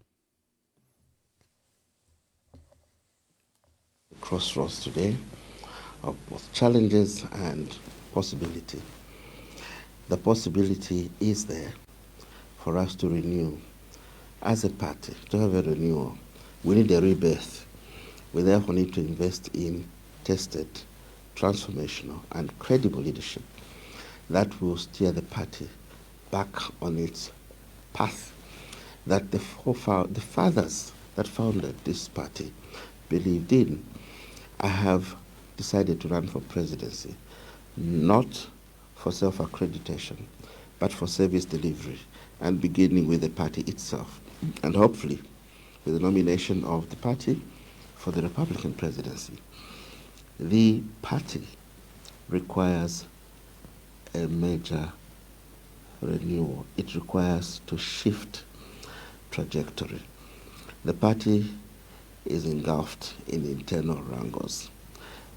Crossroads today of both challenges and possibility. The possibility is there for us to renew as a party, to have a renewal. We need a rebirth. We therefore need to invest in tested, transformational, and credible leadership that will steer the party back on its path that the fathers that founded this party believed in. I have decided to run for presidency, not for self-accreditation, but for service delivery, and beginning with the party itself, and hopefully with the nomination of the party for the Republican presidency. The party requires a major renewal. It requires to shift trajectory. The party is engulfed in internal wrangles.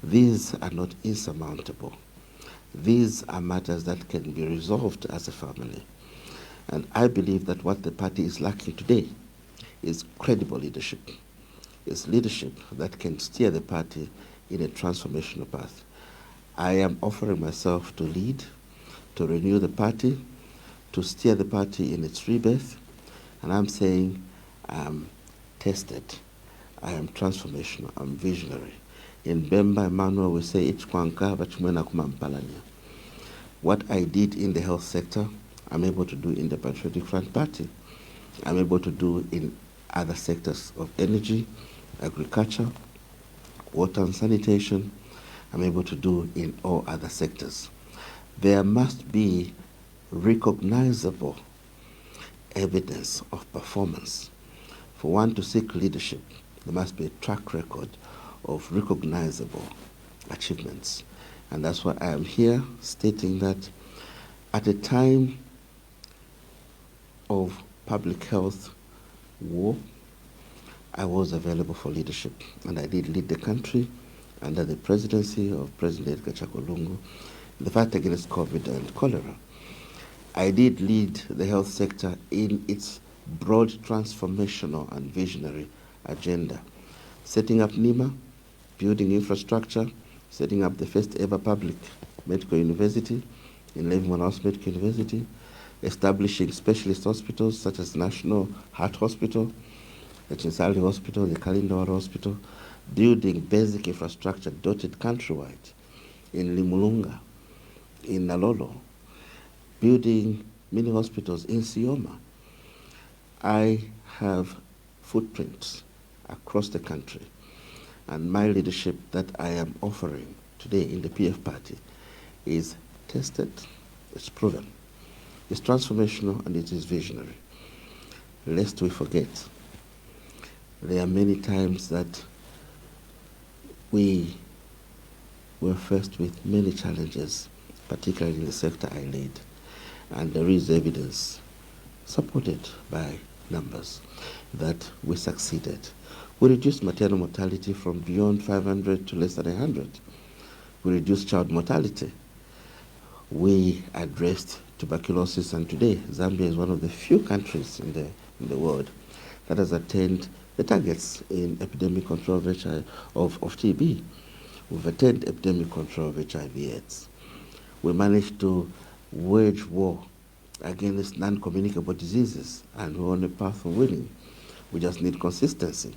These are not insurmountable. These are matters that can be resolved as a family. And I believe that what the party is lacking today is credible leadership. It's leadership that can steer the party in a transformational path. I am offering myself to lead, to renew the party, to steer the party in its rebirth. And I'm saying I'm tested, I am transformational, I'm visionary. In Bemba, Emmanuel will say, what I did in the health sector, I'm able to do in the Patriotic Front Party. I'm able to do in other sectors of energy, agriculture, water and sanitation. I'm able to do in all other sectors. There must be recognizable evidence of performance. For one to seek leadership, there must be a track record of recognizable achievements. And that's why I am here stating that at a time of public health war, I was available for leadership, and I did lead the country under the presidency of President Edgar Chagwa Lungu in the fight against COVID and cholera. I did lead the health sector in its broad transformational and visionary agenda, setting up NIMA, building infrastructure, setting up the first ever public medical university in Leavenworth House Medical University, establishing specialist hospitals such as National Heart Hospital, the Chinsali Hospital, the Kalindawar Hospital, building basic infrastructure dotted countrywide in Limulunga, in Nalolo, building many hospitals in Sioma. I have footprints across the country, and my leadership that I am offering today in the PF party is tested, it's proven, it's transformational, and it is visionary. Lest we forget, there are many times that we were faced with many challenges, particularly in the sector I lead, and there is evidence supported by numbers that we succeeded. We reduced maternal mortality from beyond 500 to less than 100. We reduced child mortality. We addressed tuberculosis, and today Zambia is one of the few countries in the world that has attained the targets in epidemic control of TB. We've attained epidemic control of HIV/AIDS. We managed to wage war against non-communicable diseases, and we're on a path of winning. We just need consistency.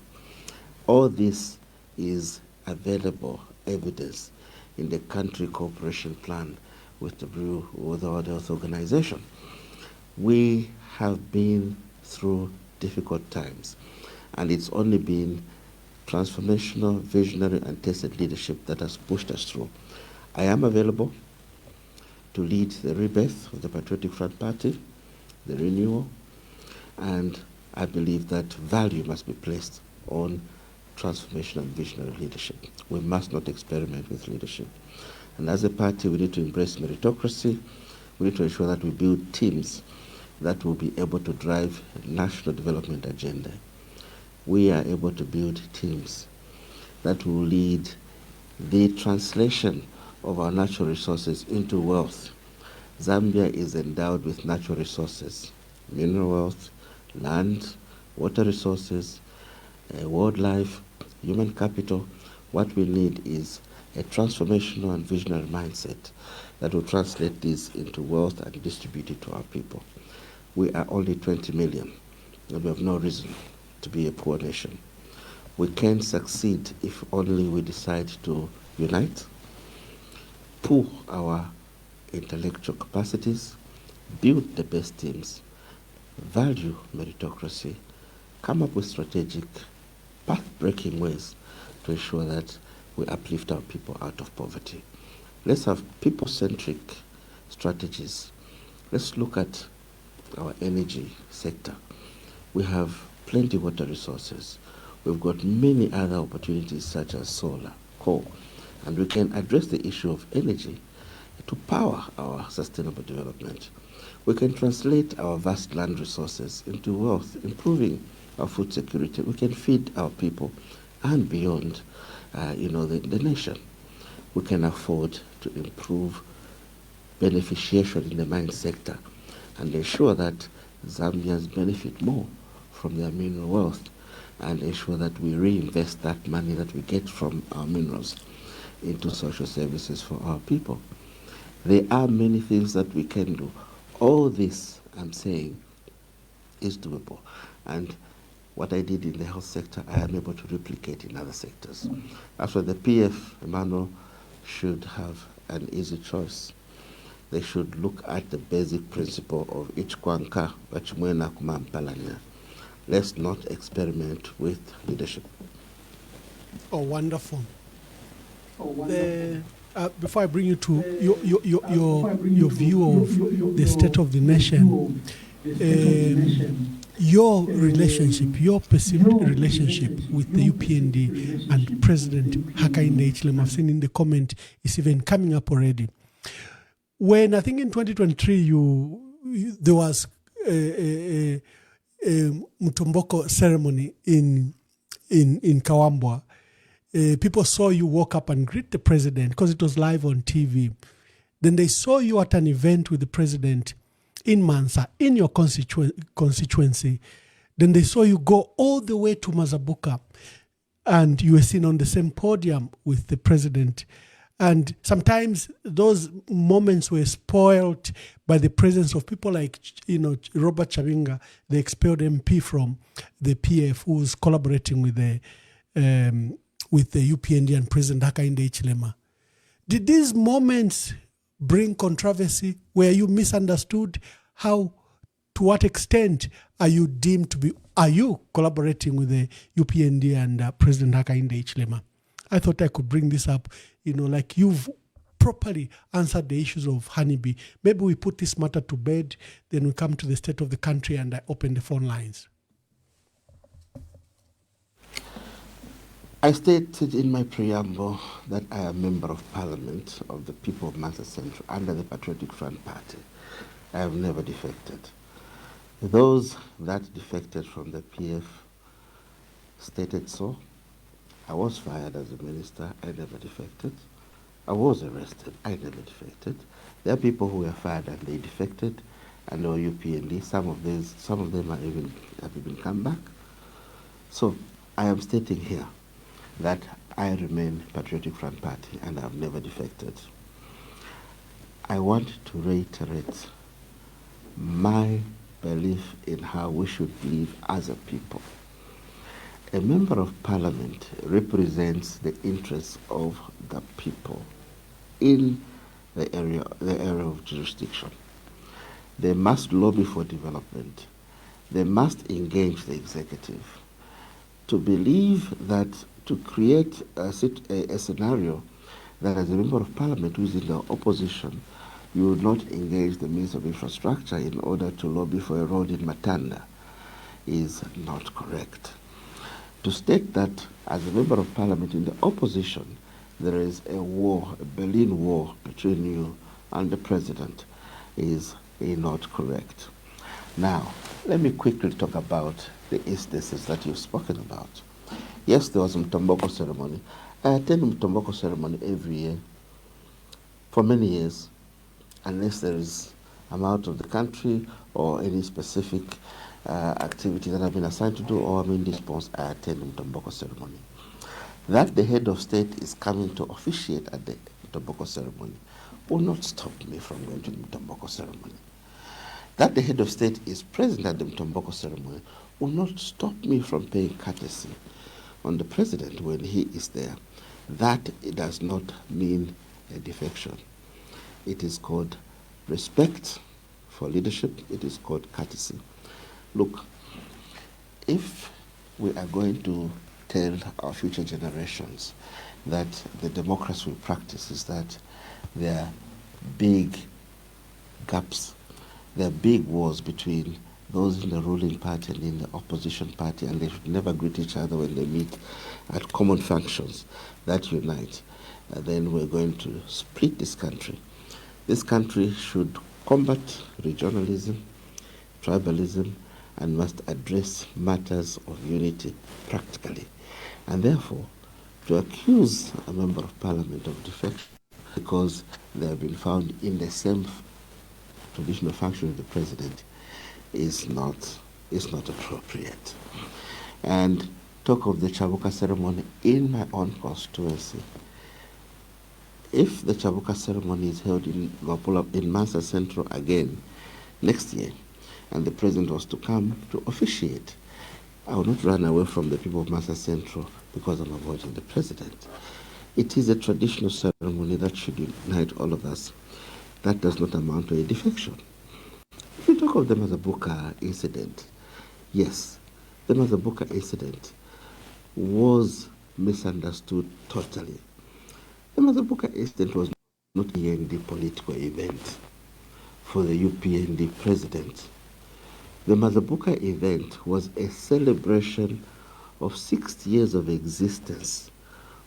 All this is available evidence in the country cooperation plan with the World Health Organization. We have been through difficult times, and it's only been transformational, visionary, and tested leadership that has pushed us through. I am available to lead the rebirth of the Patriotic Front Party, the renewal, and I believe that value must be placed on transformational and visionary leadership. We must not experiment with leadership. And as a party, we need to embrace meritocracy. We need to ensure that we build teams that will be able to drive a national development agenda. We are able to build teams that will lead the translation of our natural resources into wealth. Zambia is endowed with natural resources, mineral wealth, land, water resources, wildlife, human capital. What we need is a transformational and visionary mindset that will translate this into wealth and distribute it to our people. We are only 20 million, and we have no reason to be a poor nation. We can succeed if only we decide to unite, pool our intellectual capacities, build the best teams, value meritocracy, come up with strategic, path-breaking ways to ensure that we uplift our people out of poverty. Let's have people-centric strategies. Let's look at our energy sector. We have plenty of water resources. We've got many other opportunities such as solar, coal, and we can address the issue of energy to power our sustainable development. We can translate our vast land resources into wealth, improving our food security. We can feed our people and beyond, the nation. We can afford to improve beneficiation in the mine sector and ensure that Zambians benefit more from their mineral wealth and ensure that we reinvest that money that we get from our minerals into social services for our people. There are many things that we can do. All this, I'm saying, is doable. And what I did in the health sector, I am able to replicate in other sectors. After the PF, Emmanuel should have an easy choice. They should look at the basic principle of each kwanka, wachimwena kumampalanya. Let's not experiment with leadership. Oh, wonderful. Before I bring you to your view of the state of the nation, your relationship, your perceived relationship with the UPND and President Hakainde Hichilema, I've seen in the comment, is even coming up already. When I think in 2023, there was a Mutomboko ceremony in Kawambwa. People saw you walk up and greet the president because it was live on TV. Then they saw you at an event with the president in Mansa, in your constituency. Then they saw you go all the way to Mazabuka and you were seen on the same podium with the president. And sometimes those moments were spoiled by the presence of people like, Robert Chavinga, the expelled MP from the PF, who was collaborating with the UPND and President Hakainde Hichilema. Did these moments bring controversy? Were you misunderstood? To what extent are you deemed to be, are you collaborating with the UPND and President Hakainde Hichilema? I thought I could bring this up, like you've properly answered the issues of honeybee. Maybe we put this matter to bed, then we come to the state of the country and I open the phone lines. I stated in my preamble that I am a member of Parliament of the people of Mansa Central under the Patriotic Front Party. I have never defected. Those that defected from the PF stated so. I was fired as a minister. I never defected. I was arrested. I never defected. There are people who were fired and they defected, and they were UPND. Some of them have even come back. So I am stating here that I remain Patriotic Front Party and I have never defected. I want to reiterate my belief in how we should live as a people. A member of parliament represents the interests of the people in the area of jurisdiction. They must lobby for development. They must engage the executive. To believe that to create a scenario that as a member of parliament who is in the opposition, you would not engage the Minister of Infrastructure in order to lobby for a road in Matanda is not correct. To state that as a member of parliament in the opposition, there is a war, a Berlin war between you and the president is not correct. Now, let me quickly talk about the instances that you've spoken about. Yes, there was a Mtomboko ceremony. I attend a Mtomboko ceremony every year for many years, unless there is, I'm out of the country or any specific activity that I've been assigned to do or I'm indisposed, I attend the Mtomboko ceremony. That the head of state is coming to officiate at the Mtomboko ceremony will not stop me from going to the Mtomboko ceremony. That the head of state is present at the Mtomboko ceremony will not stop me from paying courtesy on the president when he is there. That it does not mean a defection. It is called respect for leadership. It is called courtesy. Look, if we are going to tell our future generations that the democracy we practice is that there are big gaps, there are big wars between those in the ruling party and in the opposition party, and they should never greet each other when they meet at common functions that unite, then we're going to split this country. This country should combat regionalism, tribalism, and must address matters of unity practically. And therefore, to accuse a member of parliament of defection because they have been found in the same traditional function of the president is not appropriate. And talk of the Chabuka ceremony in my own constituency. If the Chabuka ceremony is held in Luapula, in Massa Central again next year, and the president was to come to officiate, I will not run away from the people of Massa Central because I'm avoiding the president. It is a traditional ceremony that should unite all of us. That does not amount to a defection. If you talk of the Mazabuka incident, yes, the Mazabuka incident was misunderstood totally. The Mazabuka incident was not a UPND political event for the UPND president. The Mazabuka event was a celebration of 6 years of existence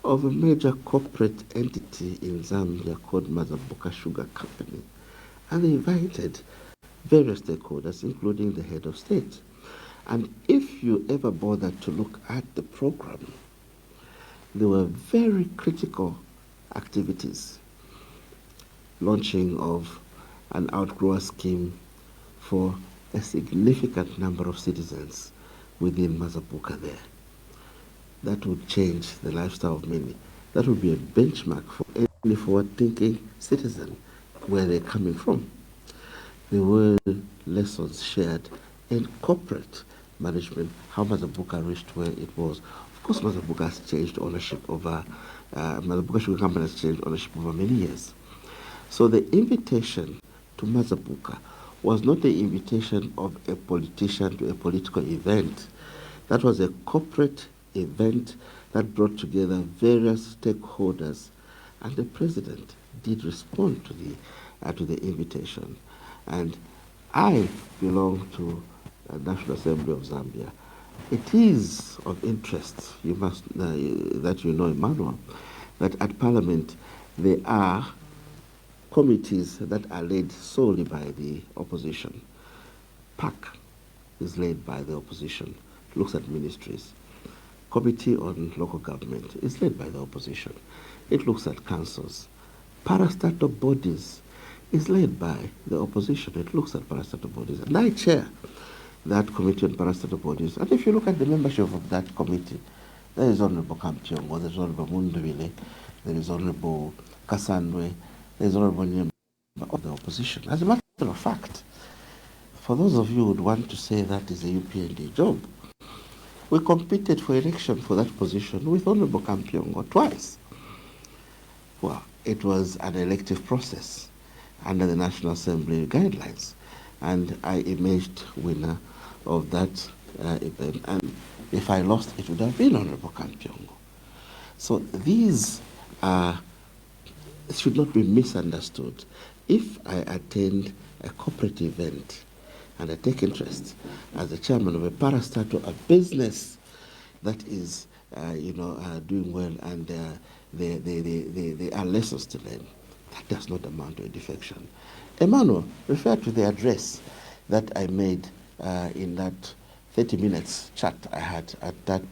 of a major corporate entity in Zambia called Mazabuka Sugar Company. And they invited various stakeholders, including the head of state. And if you ever bothered to look at the program, there were very critical activities. Launching of an outgrower scheme for a significant number of citizens within Mazabuka there. That would change the lifestyle of many. That would be a benchmark for any forward-thinking citizen where they're coming from. There were lessons shared in corporate management, how Mazabuka reached where it was. Of course, Mazabuka has changed ownership over, Mazabuka Sugar Company has changed ownership over many years. So the invitation to Mazabuka was not the invitation of a politician to a political event. That was a corporate event that brought together various stakeholders, and the president did respond to the invitation. And I belong to the National Assembly of Zambia. It is of interest, you must that you know, Emmanuel, that at Parliament there are committees that are led solely by the opposition. PAC is led by the opposition, looks at ministries. Committee on Local Government is led by the opposition. It looks at councils. Parastatal bodies is led by the opposition. It looks at parastatal bodies. And I chair that committee on parastatal bodies. And if you look at the membership of that committee, there is Honorable Kampiongo, there is Honorable Munduvile, there is Honorable Kasandwe, there is Honorable Nyemba of the opposition. As a matter of fact, for those of you who would want to say that is a UPND job, we competed for election for that position with Honorable Kampiongo twice. Well, it was an elective process under the National Assembly guidelines. and I emerged winner of that event. And if I lost, it would have been Honorable Kampyongo. So these should not be misunderstood. If I attend a corporate event and I take interest as the chairman of a parastatal, a business that is doing well, and there are lessons to learn, that does not amount to a defection. Emmanuel, refer to the address that I made in that 30 minutes chat I had at that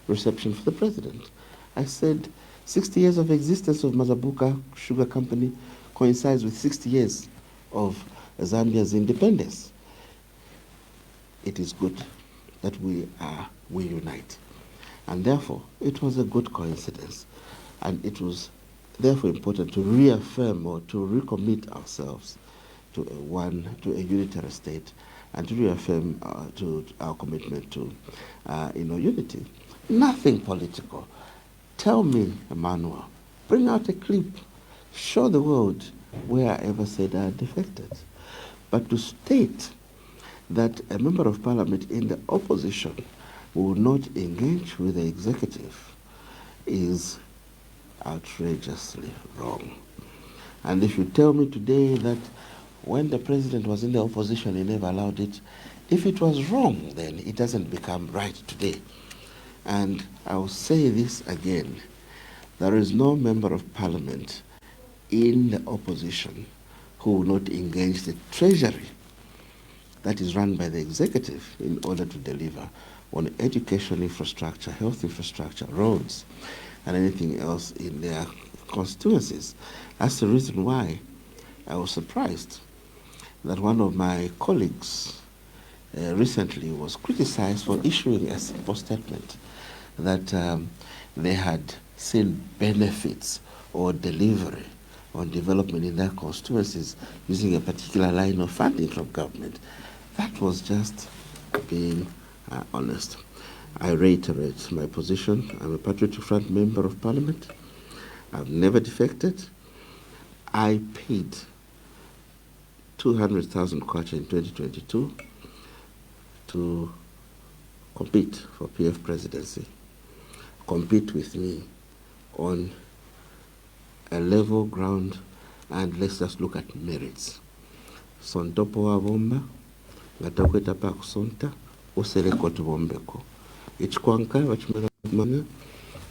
reception for the president. I said 60 years of existence of Mazabuka Sugar Company coincides with 60 years of Zambia's independence. It is good that we unite. And therefore, it was a good coincidence. And it was therefore important to reaffirm or to recommit ourselves to a unitary state, and to reaffirm to our commitment to unity. Nothing political. Tell me, Emmanuel, bring out a clip, show the world where I ever said I defected. But to state that a member of parliament in the opposition will not engage with the executive is outrageously wrong. And if you tell me today that when the president was in the opposition, he never allowed it, if it was wrong, then it doesn't become right today. And I will say this again, there is no member of parliament in the opposition who will not engage the treasury that is run by the executive in order to deliver on education infrastructure, health infrastructure, roads, and anything else in their constituencies. That's the reason why I was surprised that one of my colleagues recently was criticized for issuing a simple statement that they had seen benefits or delivery on development in their constituencies using a particular line of funding from government. That was just being honest. I reiterate my position. I'm a Patriotic Front member of Parliament. I've never defected. I paid 200,000 kwacha in 2022 to compete for PF presidency. Compete with me on a level ground, and let's just look at merits. Sontopo wa bomba, ngatakweta pa kusonta, usereko tubombeko. Ichkwanka, wachimana,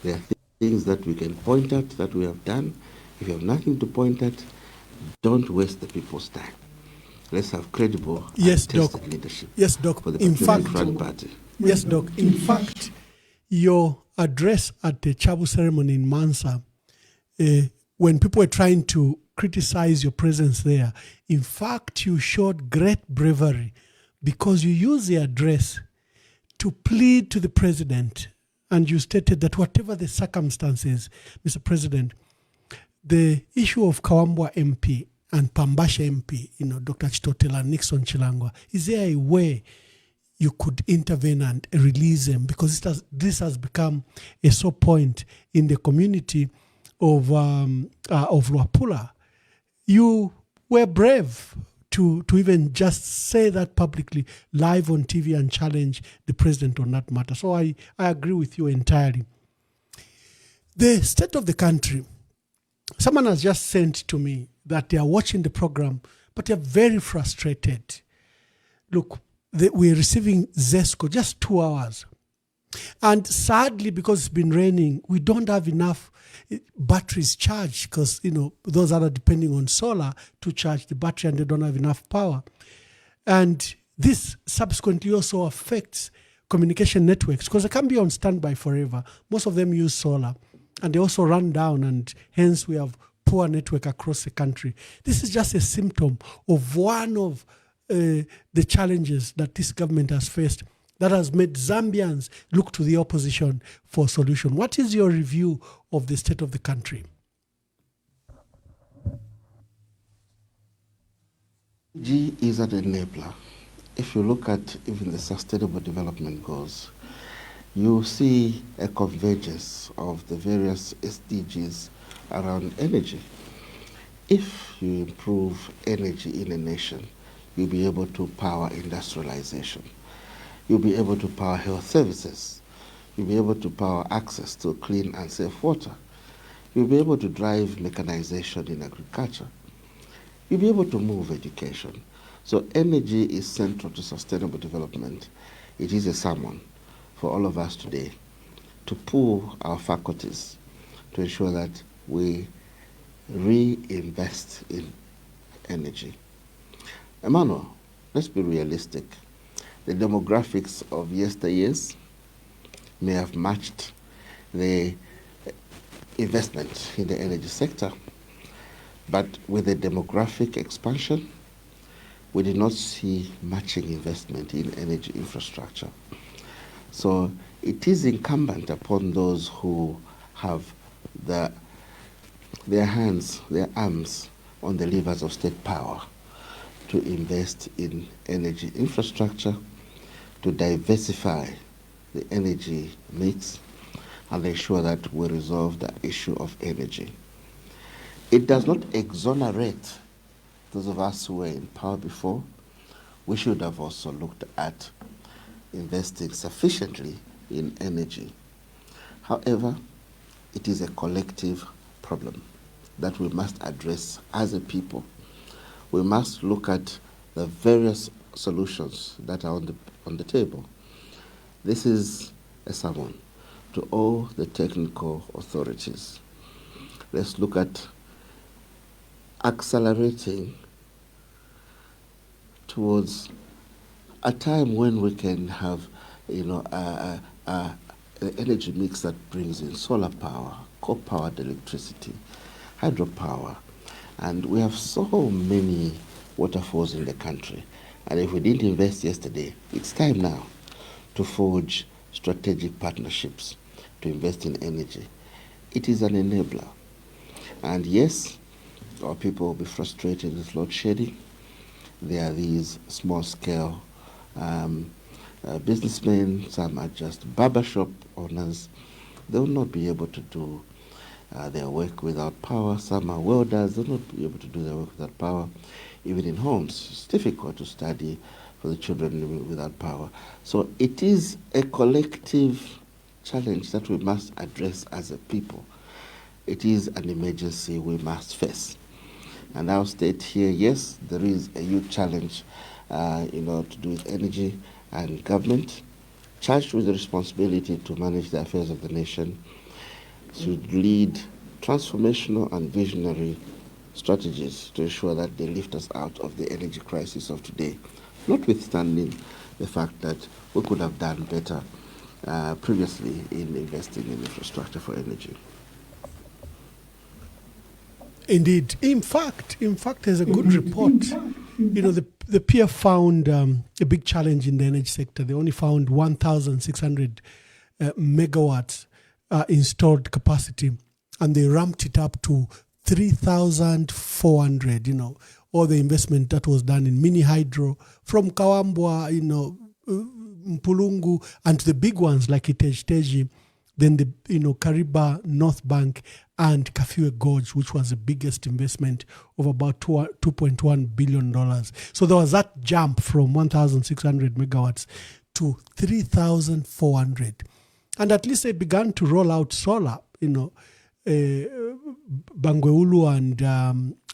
there are things that we can point at that we have done. If you have nothing to point at, don't waste the people's time. Let's have credible and tested leadership. Yes, Doc. For the In fact, Front Party. Yes, Doc. In fact, your address at the Chabu ceremony in Mansa, when people were trying to criticize your presence there, in fact, you showed great bravery because you used the address to plead to the president, and you stated that whatever the circumstances, Mr. President, the issue of Kawambwa MP and Pambasha MP, Dr. Chitotela and Nixon Chilangwa, is there a way you could intervene and release them? Because this has become a sore point in the community of Luapula. You were brave to even just say that publicly, live on TV, and challenge the president on that matter. So I agree with you entirely. The state of the country, someone has just sent to me that they are watching the program, but they are very frustrated. Look, we're receiving ZESCO just 2 hours. And sadly, because it's been raining, we don't have enough batteries charged because, those that are depending on solar to charge the battery, and they don't have enough power. And this subsequently also affects communication networks because they can't be on standby forever. Most of them use solar, and they also run down, and hence we have poor network across the country. This is just a symptom of one of the challenges that this government has faced that has made Zambians look to the opposition for a solution. What is your review of the state of the country? G is an enabler. If you look at even the Sustainable Development Goals, you see a convergence of the various SDGs around energy. If you improve energy in a nation, you'll be able to power industrialization. You'll be able to power health services. You'll be able to power access to clean and safe water. You'll be able to drive mechanization in agriculture. You'll be able to move education. So energy is central to sustainable development. It is a sermon for all of us today to pool our faculties to ensure that we reinvest in energy. Emmanuel, let's be realistic. The demographics of yesteryears may have matched the investment in the energy sector, but with the demographic expansion, we did not see matching investment in energy infrastructure. So it is incumbent upon those who have their arms on the levers of state power to invest in energy infrastructure, to diversify the energy mix, and ensure that we resolve the issue of energy. It does not exonerate those of us who were in power before. We should have also looked at investing sufficiently in energy. However, it is a collective problem that we must address as a people. We must look at the various solutions that are on the table. This is a sermon to all the technical authorities. Let's look at accelerating towards a time when we can have, an energy mix that brings in solar power, coal-powered electricity, hydropower, and we have so many waterfalls in the country. And if we didn't invest yesterday, it's time now to forge strategic partnerships to invest in energy. It is an enabler. And yes, our people will be frustrated with load shedding. There are these small-scale businessmen, some are just barbershop owners. They will not be able to do their work without power. Some are welders, they will not be able to do their work without power. Even in homes, it's difficult to study for the children living without power. So it is a collective challenge that we must address as a people. It is an emergency we must face. And I'll state here, yes, there is a huge challenge to do with energy, and government, charged with the responsibility to manage the affairs of the nation, should lead transformational and visionary strategies to ensure that they lift us out of the energy crisis of today, notwithstanding the fact that we could have done better previously in investing in infrastructure for energy. Indeed. In fact, there's a good report. The peer found a big challenge in the energy sector. They only found 1,600 megawatts installed capacity, and they ramped it up to 3,400. All the investment that was done in mini hydro from Kawambwa, Mpulungu, and to the big ones like Iteji, then the Kariba North Bank and Kafue Gorge, which was the biggest investment of about $2.1 billion. So there was that jump from 1,600 megawatts to 3,400. And at least they began to roll out solar, Bangweulu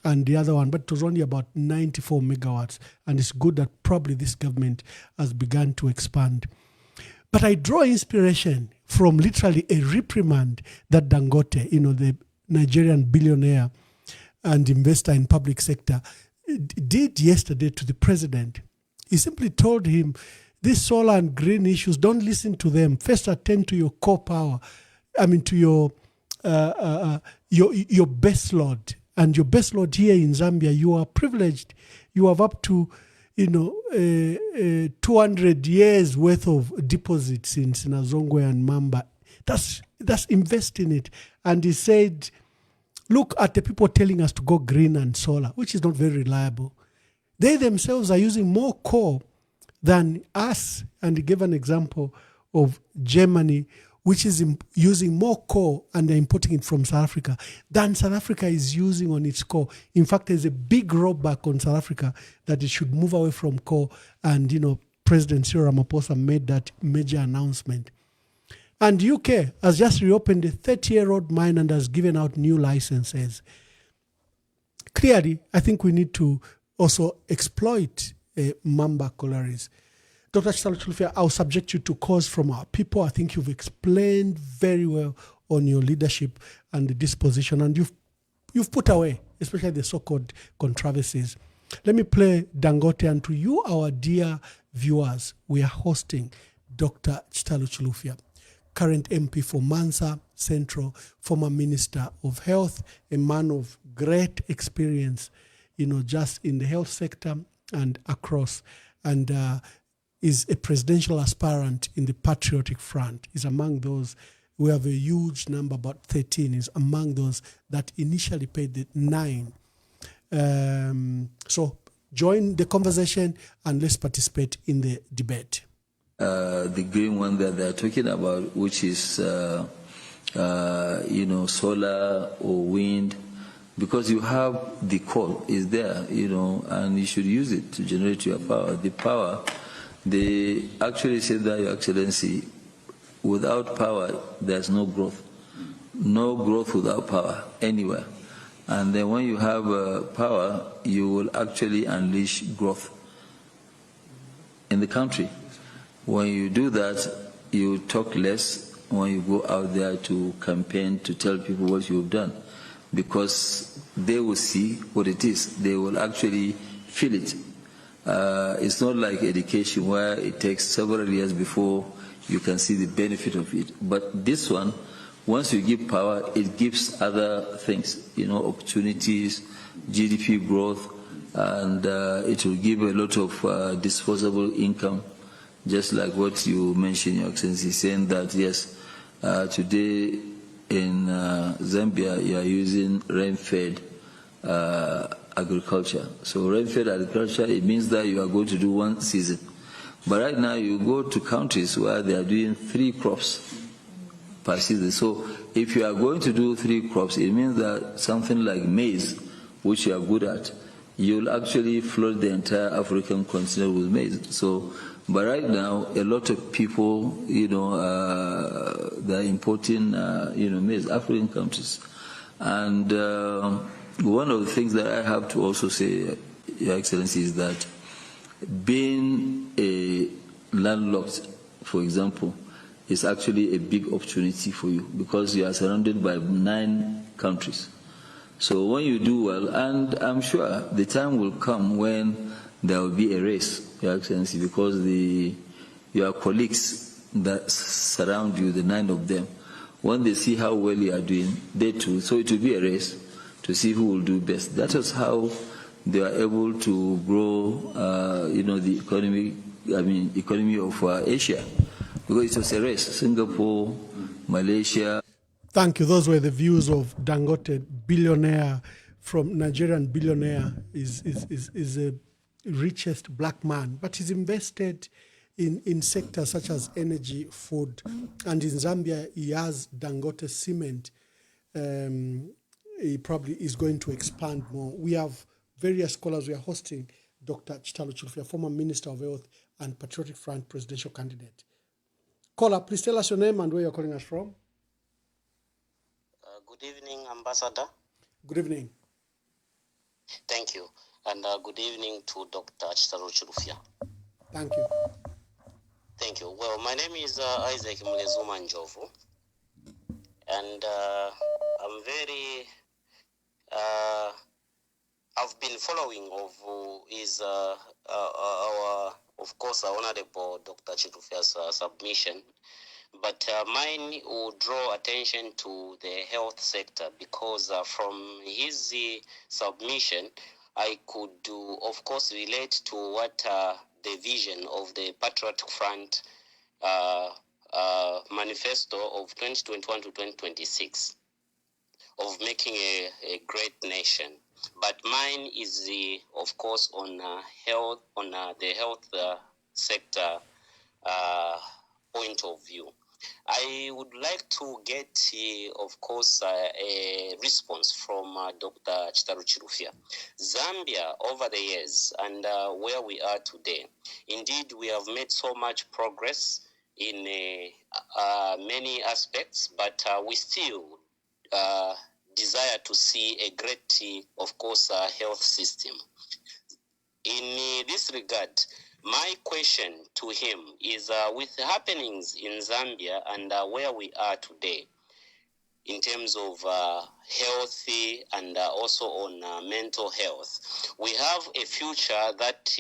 and the other one, but it was only about 94 megawatts. And it's good that probably this government has begun to expand. But I draw inspiration from literally a reprimand that Dangote, the Nigerian billionaire and investor in public sector, did yesterday to the president. He simply told him, these solar and green issues, don't listen to them. First attend to your core power. To your base load. And your base load here in Zambia, you are privileged. You have up to 200 years worth of deposits in Sinazongwe and Mamba. That's invest in it. And he said, look at the people telling us to go green and solar, which is not very reliable. They themselves are using more coal than us. And he gave an example of Germany, which is using more coal and they're importing it from South Africa than South Africa is using on its coal. In fact, there's a big rollback on South Africa that it should move away from coal. And, President Cyril Ramaphosa made that major announcement. And UK has just reopened a 30-year-old mine and has given out new licenses. Clearly, I think we need to also exploit Mamba collieries. Dr. Chitalu Chilufya, I'll subject you to calls from our people. I think you've explained very well on your leadership and the disposition, and you've put away, especially the so-called controversies. Let me play Dangote, and to you, our dear viewers, we are hosting Dr. Chitalu Chilufya, current MP for Mansa Central, former Minister of Health, a man of great experience, just in the health sector and across, and is a presidential aspirant in the Patriotic Front. Is among those, we have a huge number, about 13, is among those that initially paid the 9. So join the conversation and let's participate in the debate. The green one that they're talking about, which is, solar or wind, because you have the coal is there, and you should use it to generate your power. The power, they actually said that, Your Excellency, without power, there's no growth. No growth without power anywhere. And then when you have power, you will actually unleash growth in the country. When you do that, you talk less when you go out there to campaign, to tell people what you've done, because they will see what it is. They will actually feel it. It's not like education where it takes several years before you can see the benefit of it. But this one, once you give power, it gives other things, opportunities, GDP growth, and it will give a lot of disposable income, just like what you mentioned, Your Excellency, saying that, yes, today in Zambia, you are using rain-fed agriculture. So rain-fed agriculture, it means that you are going to do one season. But right now, you go to countries where they are doing 3 crops per season. So if you are going to do 3 crops, it means that something like maize, which you are good at, you'll actually flood the entire African continent with maize. So, but right now, a lot of people, they're importing, maize, African countries. And one of the things that I have to also say, Your Excellency, is that being a landlocked, for example, is actually a big opportunity for you because you are surrounded by 9 countries. So when you do well, and I'm sure the time will come when there will be a race, Your Excellency, because your colleagues that surround you, the 9 of them, when they see how well you are doing, they too, so it will be a race to see who will do best. That is how they are able to grow, the economy of Asia. Because it was a race, Singapore, Malaysia. Thank you. Those were the views of Dangote, billionaire from Nigerian billionaire, is the richest black man, but he's invested in sectors such as energy, food, and in Zambia he has Dangote cement. He probably is going to expand more. We have various scholars. We are hosting Dr. Chitalu Chilufya, former Minister of Health and Patriotic Front presidential candidate. Caller, please tell us your name and where you're calling us from. Good evening, Ambassador. Good evening. Thank you. And good evening to Dr. Chitalu Chilufya. Thank you. Thank you. Well, my name is Isaac Mlezuma Njovu. And I'm very... I've been following of our Honorable Dr. Chilufya's submission. But mine will draw attention to the health sector because from his submission, I could, of course, relate to what the vision of the Patriotic Front manifesto of 2021 to 2026 of making a great nation. But mine is, of course, on health, on the health sector point of view. I would like to get, of course, a response from Dr. Chitalu Chilufya. Zambia, over the years, and where we are today, indeed, we have made so much progress in many aspects, but we still desire to see a great, of course, health system. In this regard, my question to him is with the happenings in Zambia and where we are today in terms of health and also on mental health, we have a future that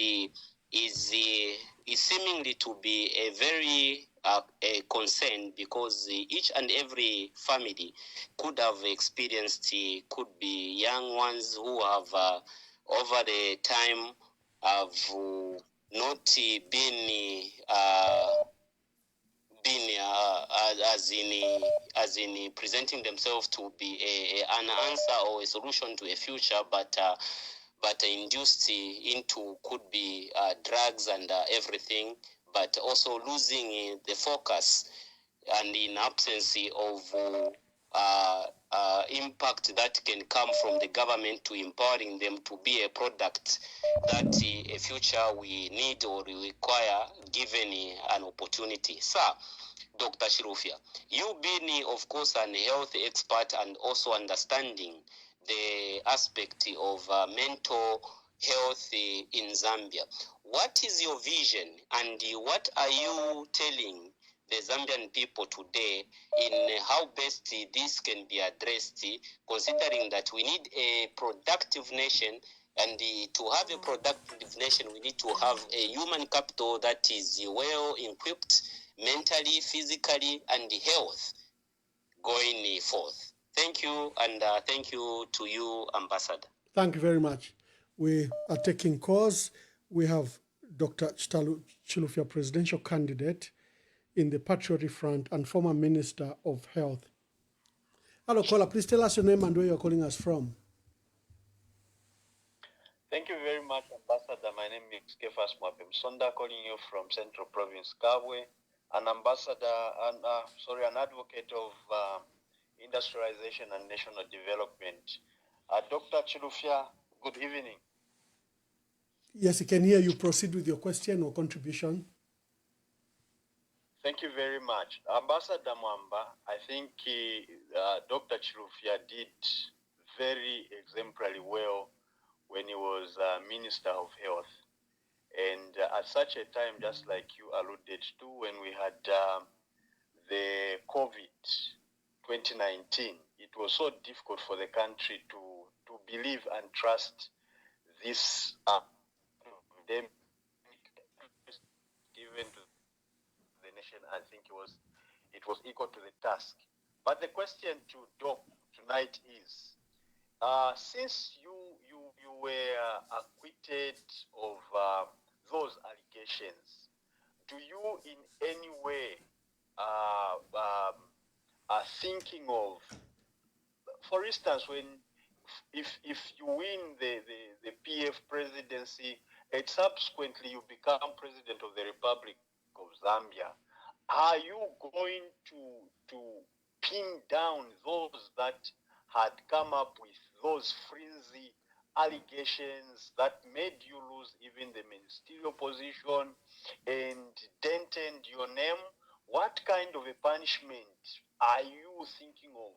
is seemingly to be a very a concern because each and every family could have experienced, could be young ones who have over the time have not been as in presenting themselves to be an answer or a solution to a future, but induced into could be drugs and everything, but also losing the focus and in absence of impact that can come from the government to empowering them to be a product that a future we need or require given an opportunity. Sir, Dr. Chilufya, you being, of course, an health expert and also understanding the aspect of mental health in Zambia, what is your vision and what are you telling the Zambian people today in how best this can be addressed, considering that we need a productive nation, and to have a productive nation, we need to have a human capital that is well equipped mentally, physically, and health going forth. Thank you, and thank you to you, Ambassador. Thank you very much. We are taking calls. We have Dr. Chitalu Chilufya, presidential candidate in the Patriotic Front and former Minister of Health. Hello, caller. Please tell us your name and where you're calling us from. Thank you very much, Ambassador. My name is Kefas Mwapem Sonda, calling you from Central Province, Kabwe, an ambassador and an advocate of industrialization and national development. Dr. Chilufya, good evening. Yes, I can hear you. Proceed with your question or contribution. Thank you very much. Ambassador Mwamba, I think Dr. Chilufya did very exemplary well when he was Minister of Health. And at such a time, just like you alluded to, when we had the COVID 2019, it was so difficult for the country to believe and trust this pandemic given to the nation. I think it was equal to the task. But the question to Doc tonight is, since you were acquitted of those allegations, do you in any way are thinking of, for instance, if you win the PF presidency and subsequently you become president of the Republic of Zambia, are you going to pin down those that had come up with those flimsy allegations that made you lose even the ministerial position and dented your name? What kind of a punishment are you thinking of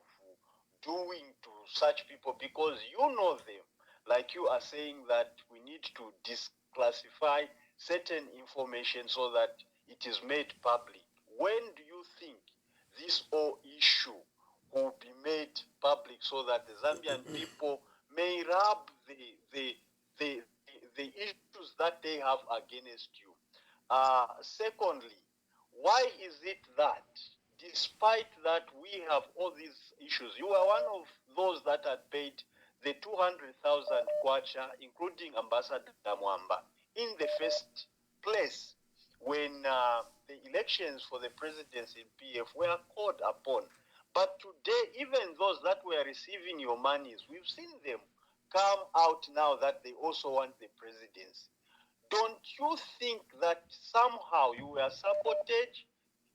doing to such people? Because you know them, like you are saying that we need to disclassify certain information so that it is made public. When do you think this whole issue will be made public so that the Zambian people may rub the issues that they have against you? Secondly, why is it that despite that we have all these issues, you are one of those that had paid the 200,000 kwacha, including Ambassador Mwamba, in the first place when the elections for the presidency in PF were called upon? But today, even those that were receiving your monies, we've seen them come out now that they also want the presidency. Don't you think that somehow you were sabotaged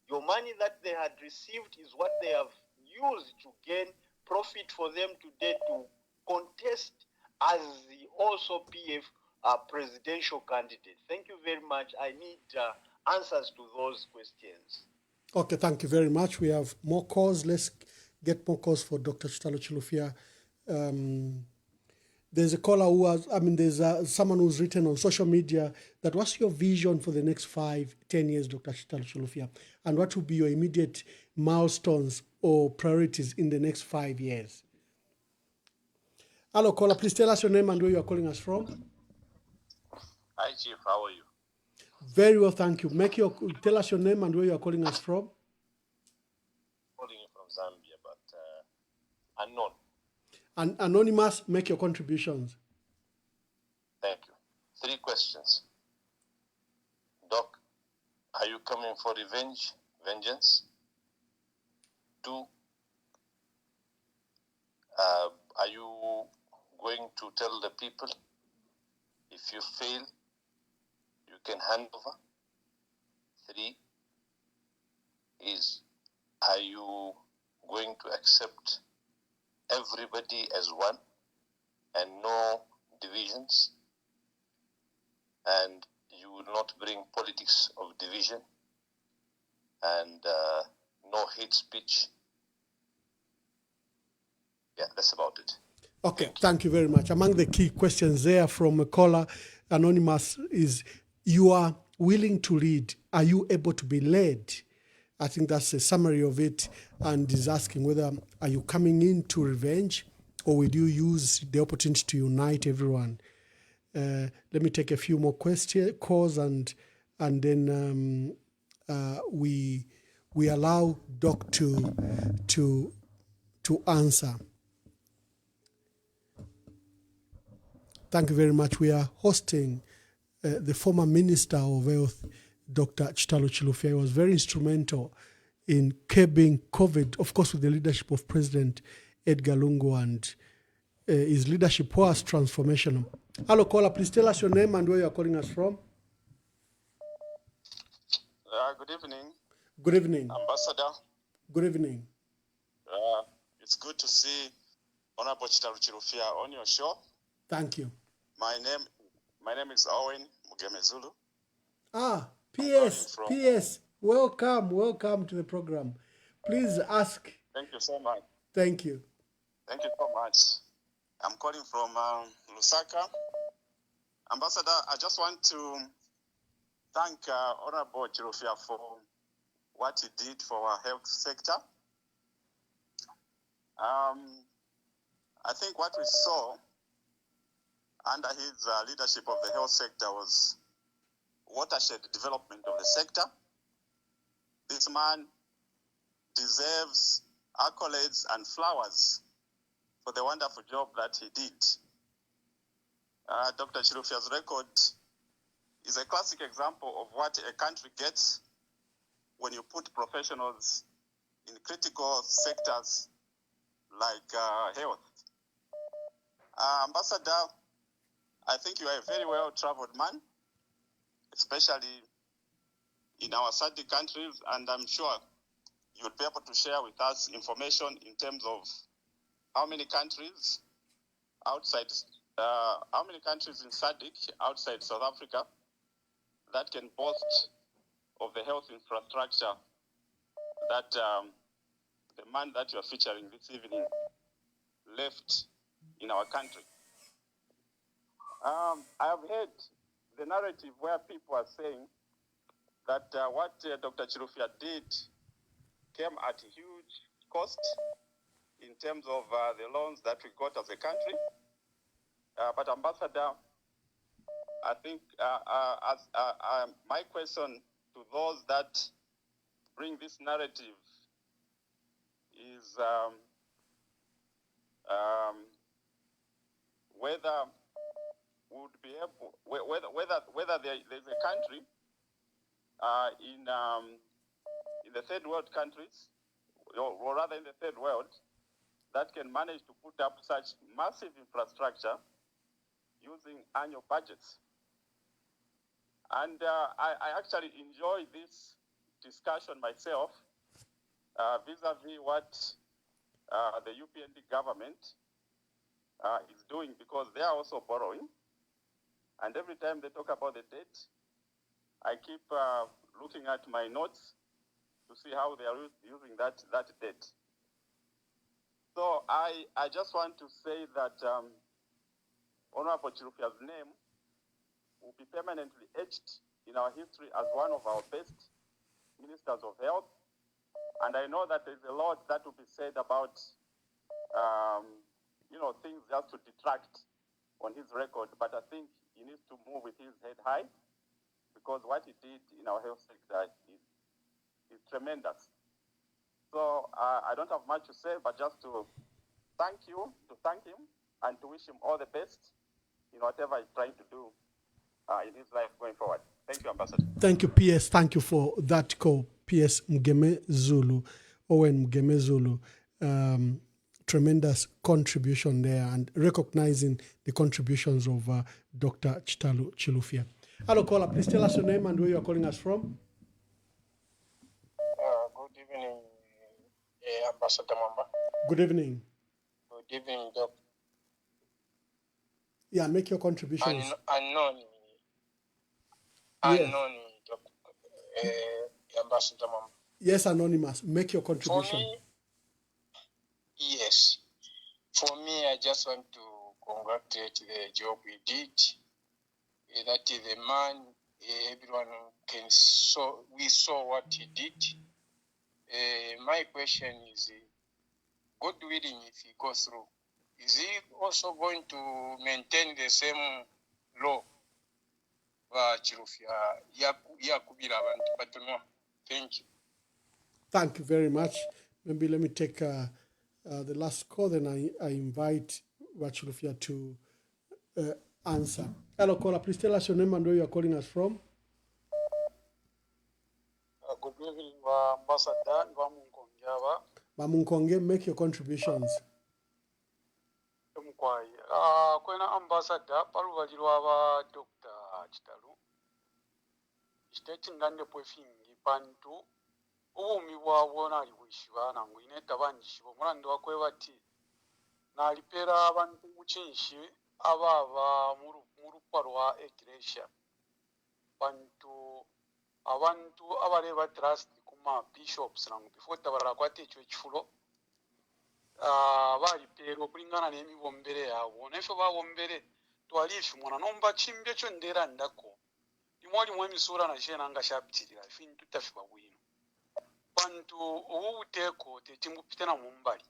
Your money that they had received is what they have used to gain profit for them today to contest as the also PF presidential candidate. Thank you very much. I need answers to those questions. Okay, thank you very much. We have more calls. Let's get more calls for Dr. Chitalu Chilufya. There's a caller who has, there's someone who's written on social media that what's your vision for the next 5-10 years, Dr. Chitalu Chilufya? And what will be your immediate milestones or priorities in the next 5 years? Hello, caller. Please tell us your name and where you are calling us from. Hi, Chief. How are you? Very well, thank you. Tell us your name and where you are calling us from. Calling you from Zambia, but unknown. And anonymous, make your contributions. Thank you. 3 questions. Doc, are you coming for vengeance? 2, are you going to tell the people if you fail, you can hand over? 3 is, are you going to accept everybody as one and no divisions? And you will not bring politics of division and no hate speech? Yeah, that's about it. Okay, thank you very much. Among the key questions there from a caller, anonymous, is you are willing to lead. Are you able to be led? I think that's a summary of it, and is asking whether are you coming into revenge or will you use the opportunity to unite everyone? Let me take a few more calls and then we allow Doc to answer. Thank you very much. We are hosting the former Minister of Health, Dr. Chitalu Chilufya. He was very instrumental in curbing COVID, of course, with the leadership of President Edgar Lungu, and his leadership was transformational. Hello, caller. Please tell us your name and where you are calling us from. Good evening. Good evening. Ambassador. Good evening. It's good to see Honorable Chitalu Chilufya on your show. Thank you. My name is Owen Mugemezulu. PS. Welcome to the program. Please ask. Thank you so much. Thank you. Thank you so much. I'm calling from Lusaka. Ambassador, I just want to thank Honorable Chilufya for what he did for our health sector. I think what we saw under his leadership of the health sector was watershed development of the sector. This man deserves accolades and flowers for the wonderful job that he did. Dr. Chilufya's record is a classic example of what a country gets when you put professionals in critical sectors like health. Ambassador, I think you are a very well-traveled man, especially in our SADC countries, and I'm sure you'll be able to share with us information in terms of how many countries in SADC outside South Africa that can boast of the health infrastructure that the man that you are featuring this evening left in our country. I have heard the narrative where people are saying that what Dr. Chilufya did came at a huge cost in terms of the loans that we got as a country. But Ambassador, I think my question to those that bring this narrative is whether we would be able, whether there's a country in the third world countries, or rather in the third world, that can manage to put up such massive infrastructure using annual budgets. And I actually enjoy this discussion myself vis-a-vis what the UPND government is doing, because they are also borrowing. And every time they talk about the debt, I keep looking at my notes to see how they are using that debt. So I just want to say that Honorable Chilufya's name will be permanently etched in our history as one of our best ministers of health. And I know that there's a lot that will be said about, things just to detract on his record. But I think he needs to move with his head high, because what he did in our health sector is tremendous. So I don't have much to say, but just to thank him, and to wish him all the best in whatever he's trying to do in his life going forward. Thank you, Ambassador. Thank you, PS. Thank you for that call, PS Mgeme Zulu, Owen Mgeme Zulu. Tremendous contribution there, and recognizing the contributions of Dr. Chitalu Chilufya. Hello, caller. Please tell us your name and where you are calling us from. Good evening, Ambassador Mamba. Good evening. Good evening, Doc. Yeah, make your contributions. Unknown, Doc. Ambassador Mamba. Yes, Anonymous. Make your contribution. Yes. For me, I just want to congratulate the job he did. That is the man, everyone we saw what he did. My question is, God willing, if he goes through, is he also going to maintain the same law? Thank you. Thank you very much. Maybe let me take the last call, then I invite Chilufya to answer. Hello, caller. Please tell us your name and where you are calling us from. Good evening, Ambassador. Bamunkonge, make your contributions. Kwena Ambassador, paluvalirwa aba Dr. Chitalu. State ngande pwefingi bantu. Ubumi bwabwo nali bwishiba nangu ineta banjishibo mulando wakwebati nalipera abantu muchinshi ababa murupa rwa Iglesia abantu abareba trust kuma bishops nangu before tabarara kwate ekyo ekifulo balipera okulingana n'emibombere yabo neffe babombere twaliifi mwana nomba chimbye kyo ndera ndako limwe emisura nashena nga shapitirira fintu tafiba bwino bantu obubuteko tetimupitena mumbali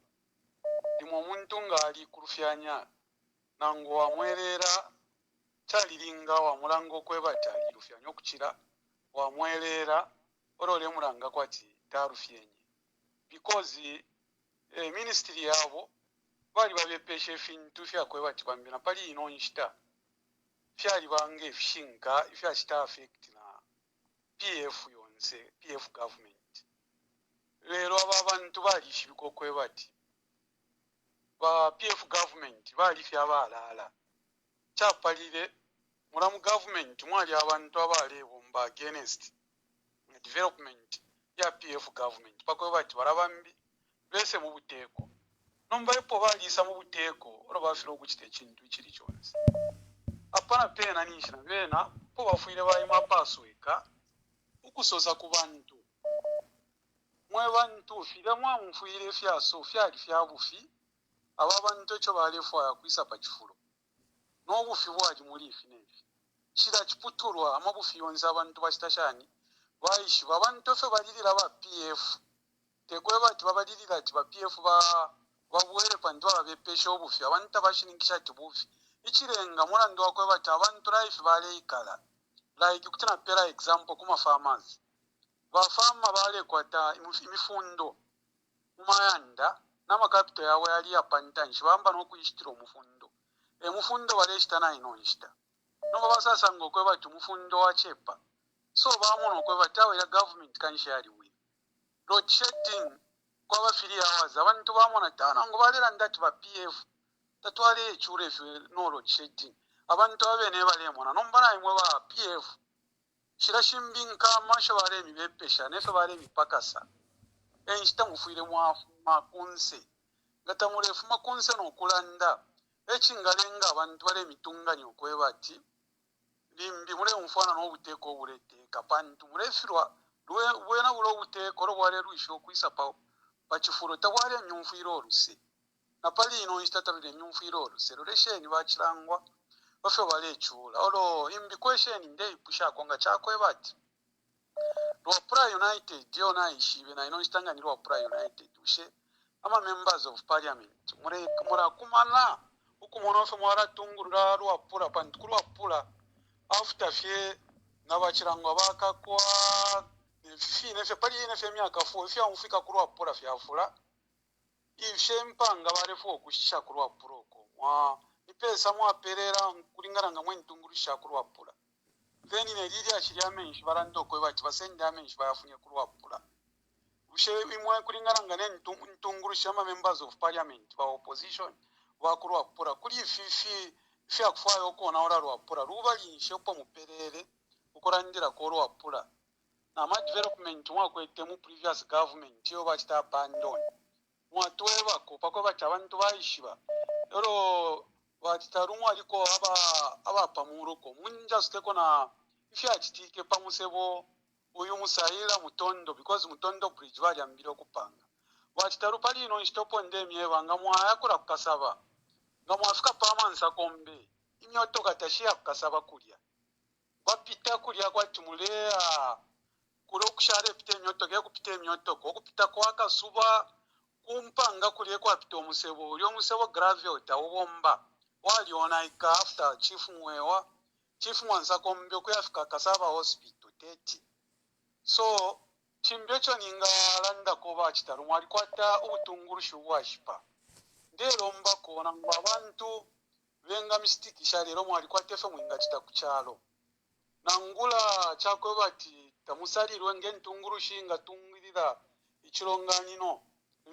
limwe omuntu ng'ali kulufyanya nango wamwerera kyaliringa wamulanga okwebata alirufyanya okukira wamwerera olole mulanga kwati tarufyenye because ministry yabo bali babepesha efintu fyakwebati bambina pali ino nshita fyali bange efishinga ifyakita affect na PF yonse PF government. Lero abantu balishibiko kwebati ba PF government balifya abalala kyapalire mulamu government mwali abantu abalebomba against development ya PF government bakwebati barabambi bese mu buteeko nomba epo balisa mu buteeko olo bafira okukita ekintu ekiri kyonse apana pena ninshina bena po bafuire bayima pasweka ukusosa ku bantu mwebantu fira mwamufuire fyaso fyali fyabufi ababantu ekyo balefwaya kwisa pakifulo n'obufi bwali muliifi nebi kira kiputulwa amabufi yonza abantu bakitashani bayishiba abantu ffe balirira ba PF tekweba ati babalirira ati ba PF babuhere pantu abepesha obufi abantu abashiningisha ati bufi ikirenga mulando wakweba ati abantu life baleikala like kutina pera example kuma farmers bafama bale kwata imifundo umayanda n'amakapito yawe yali apantanshi bamba n'okuyishitira omufundo emufundo baleshitana inonshita nomba basasanga okweba ati omufundo wa chepa so bamono okweba tawe ya government kanshi yali wi load shedding kwaba fili hours abantu bamona tana ngo balera ndati ba PF tatwale echure no load shedding abantu abene balemona nomba na imwe ba PF shirashimbinka masho bare mi bepesha nefe bare mi pakasa enshita mufuire makunse ngata murefu makunse nokulanda echingalenga abantu bare mitunganya okwebati limbi mure mfana n'obuteko obureteka pantu murefirwa bwena bulo obuteko robware rwisho okwisa pa chifuro tabware nyumfiro oruse napali ino instatabire nyumfiro oruse roresheni bachirangwa bafe balechula olo imbi kwesheni ndei pusha kwanga chakwe bati Apra United yona ishibe na ino istanganirwa Apra United ushe ama members of parliament murakumana ukumona ofe mwara tungurura rwapura pantukuru wapura after fie nabachirangwa bakakwa nefi nefe pali nefe myaka fo fia umfika kurwa pura fia fula ifye mpanga barefu okushisha kurwa puroko mwa ipesa mwa perera kulingana nga mwentungurisha kurwa pura then ne lili achiri amenshi barando kwe bati basende amenshi bayafunye kurwa pura ushe imwe kulingana nga ne ntungurusha ma members of parliament ba opposition ba kurwa pura kuri fifi fia kufayo kona ora rwapura rubalinshe upo muperere ukorandira ko rwapura na ma development mwakwete mu previous government yo bachita abandon mwatweba ko pako bacha abantu bayishiba ero bachita rumwa liko aba pamuruko munja siteko na fia chitike pamusebo uyu musayira mutondo because mutondo bridge bali ambiro kupanga bachita rupali ino stopo ndemye banga mwayakura kukasaba ngamwafika pamansa kombe imyoto katashia kukasaba kulya bapita kulya kwa timulea kurokushare pite imyoto ke kupite imyoto ko kupita kwa kasuba kumpanga kulye kwa pito musebo ulyo musebo gravel tawomba waliona ika after chief mwansa kombe kuyafika kasaba hospital 30 so chimbyocho ninga landa ko bachitaru mwali kwata ubutungurushu bwashipa ndelomba kona ngo abantu venga mistikisha lero mwali kwatefe mwinga chitakuchalo nangula chakwe bati tamusalirwe ngentungurushinga tungirira ichilonganino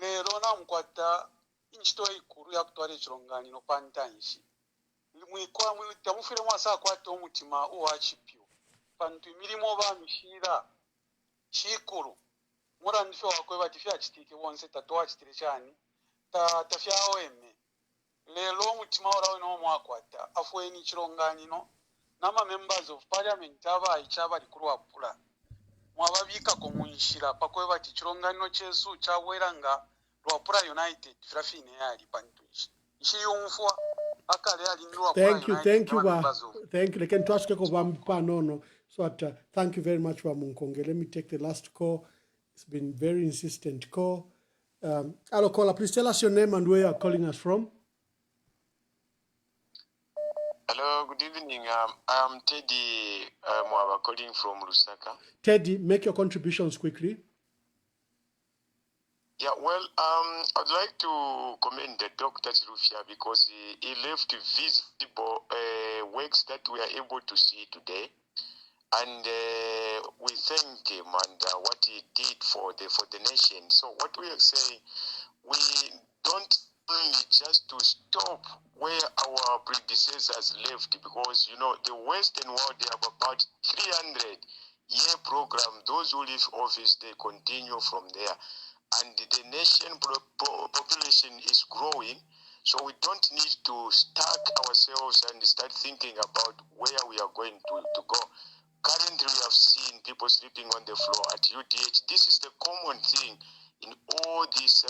lero namukwata inchito ikuru yakutwala ichilonganino pantanshi mwikwa tamufire mwasa kwata omutima uwachipyo pantu imirimo bamishira chikuru murandife wakwe bati fya chitike bonse tatwa chitire chani tafyawo eme lelo mutima orawe no mwakwata afweni chilonganino nama members of parliament aba ichaba likuru apula mwababika ko munshira pakwe bati chilonganino chesu chaweranga Apra United frafine yali pantuishi ishiyumfwa akale ali ndo Apra United thank you they can trust ko bampa no so thank you very much wa munkonge. Let me take the last call. It's been very insistent call. Hello caller, please tell us your name and where you are calling us from. Hello, good evening. I'm Teddy Mwaba calling from Lusaka. Teddy, make your contributions quickly. Yeah, well, I'd like to commend Dr. Chilufya because he left visible works that we are able to see today. And we thank him and what he did for the nation. So what we are saying, we don't only just to stop where our predecessors left, because you know the Western world, they have about 300-year program. Those who leave office, they continue from there, and the nation population is growing. So we don't need to stack ourselves and start thinking about where we are going to go. Currently, we have seen people sleeping on the floor at UTH. This is the common thing in all these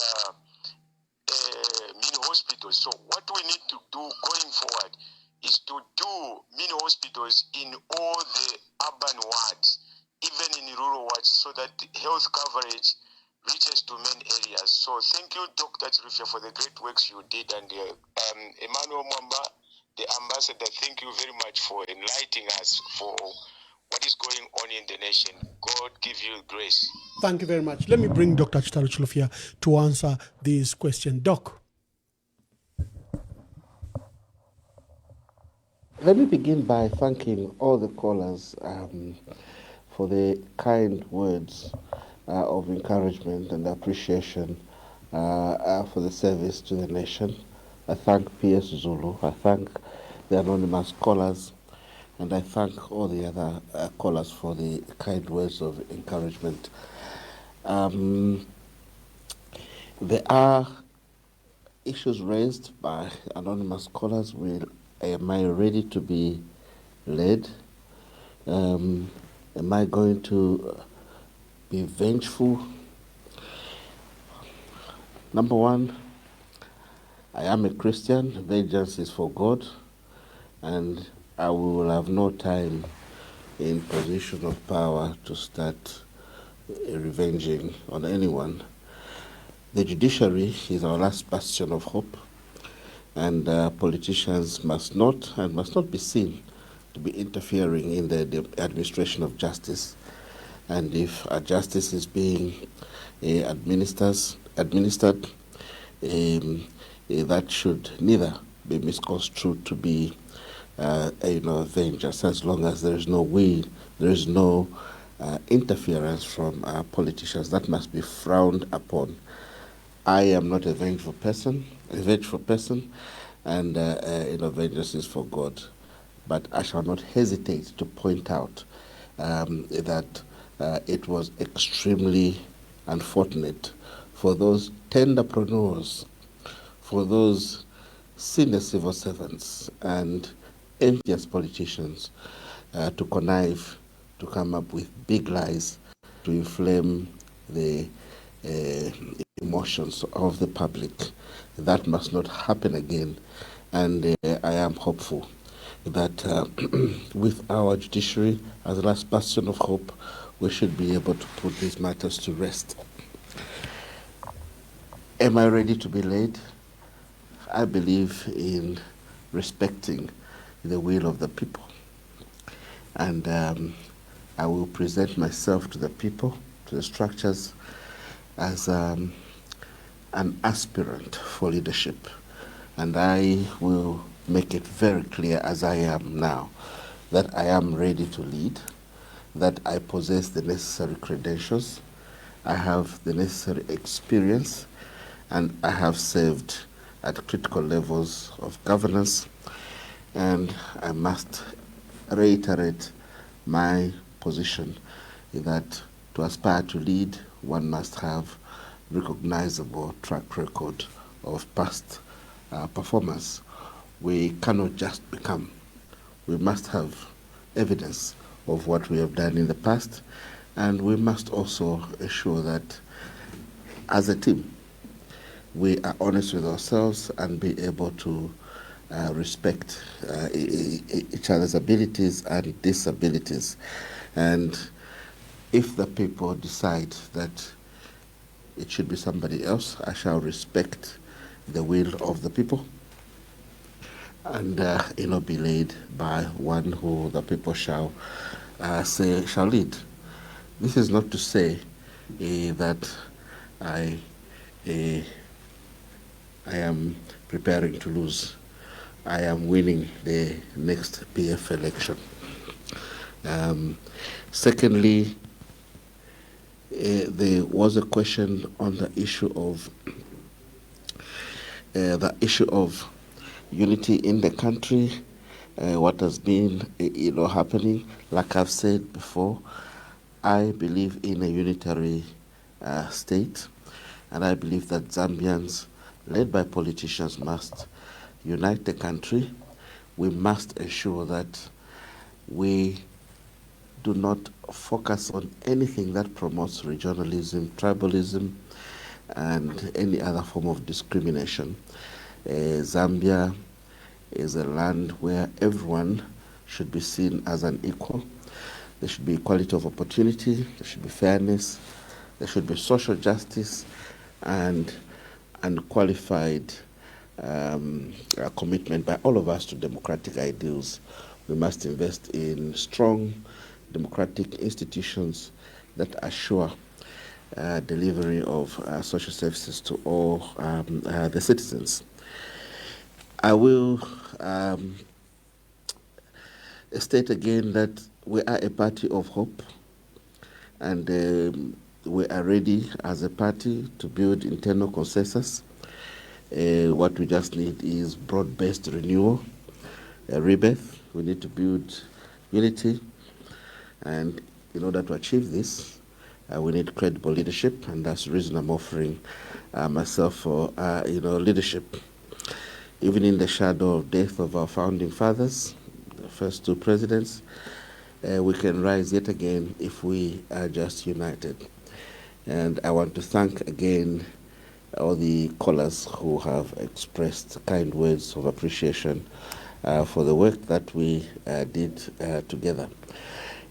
mini hospitals. So what we need to do going forward is to do mini hospitals in all the urban wards, even in rural wards, so that health coverage reaches to many areas. So thank you, Dr. Chilufya, for the great works you did. And Emmanuel Mwamba, the ambassador, thank you very much for enlightening us for what is going on in the nation. God give you grace. Thank you very much. Let me bring Dr. Chitalu Chilufya to answer this question. Doc. Let me begin by thanking all the callers for the kind words of encouragement and appreciation for the service to the nation. I thank PS Zulu. I thank the anonymous callers. and I thank all the other callers for the kind words of encouragement. There are issues raised by anonymous callers. Am I ready to be led? Am I going to be vengeful? Number one, I am a Christian. Vengeance is for God, and I will have no time in position of power to start revenging on anyone. The judiciary is our last bastion of hope, and politicians must not be seen to be interfering in the administration of justice. And if justice is being administered, that should neither be misconstrued to be vengeance, as long as there is no will, there is no interference from politicians. That must be frowned upon. I am not a vengeful person, and vengeance is for God. But I shall not hesitate to point out that it was extremely unfortunate for those tenderpreneurs, for those senior civil servants and envious politicians to connive, to come up with big lies, to inflame the emotions of the public. That must not happen again, and I am hopeful that with our judiciary as the last bastion of hope, we should be able to put these matters to rest. Am I ready to be led? I believe in respecting the will of the people, and I will present myself to the people, to the structures, as an aspirant for leadership, and I will make it very clear, as I am now, that I am ready to lead, that I possess the necessary credentials, I have the necessary experience, and I have served at critical levels of governance, and I must reiterate my position that to aspire to lead, one must have recognizable track record of past performance. We cannot just become. We must have evidence of what we have done in the past, and we must also ensure that as a team, we are honest with ourselves and be able to respect each other's abilities and disabilities. And if the people decide that it should be somebody else, I shall respect the will of the people and be led by one who the people shall lead. This is not to say that I am preparing to lose. I am winning the next PF election. Secondly, there was a question on the issue of unity in the country. What has been happening. Like I've said before, I believe in a unitary state, and I believe that Zambians, led by politicians, must unite the country. We must ensure that we do not focus on anything that promotes regionalism, tribalism, and any other form of discrimination. Zambia is a land where everyone should be seen as an equal. There should be equality of opportunity, there should be fairness, there should be social justice, and unqualified commitment by all of us to democratic ideals. We must invest in strong democratic institutions that assure delivery of social services to all the citizens. I will state again that we are a party of hope, and we are ready as a party to build internal consensus. What we just need is broad-based renewal, rebirth. We need to build unity. And in order to achieve this, we need credible leadership, and that's the reason I'm offering myself for leadership. Even in the shadow of death of our founding fathers, the first two presidents, we can rise yet again if we are just united. And I want to thank again all the callers who have expressed kind words of appreciation for the work that we did together.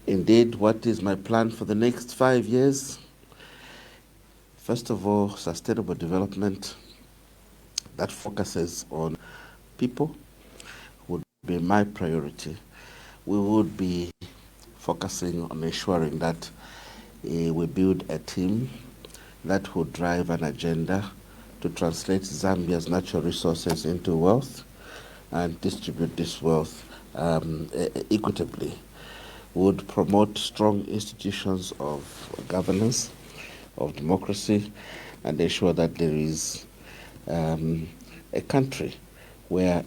Indeed, what is my plan for the next 5 years? First of all, sustainable development that focuses on people would be my priority. We would be focusing on ensuring that we build a team that would drive an agenda to translate Zambia's natural resources into wealth and distribute this wealth equitably. Would promote strong institutions of governance, of democracy, and ensure that there is a country where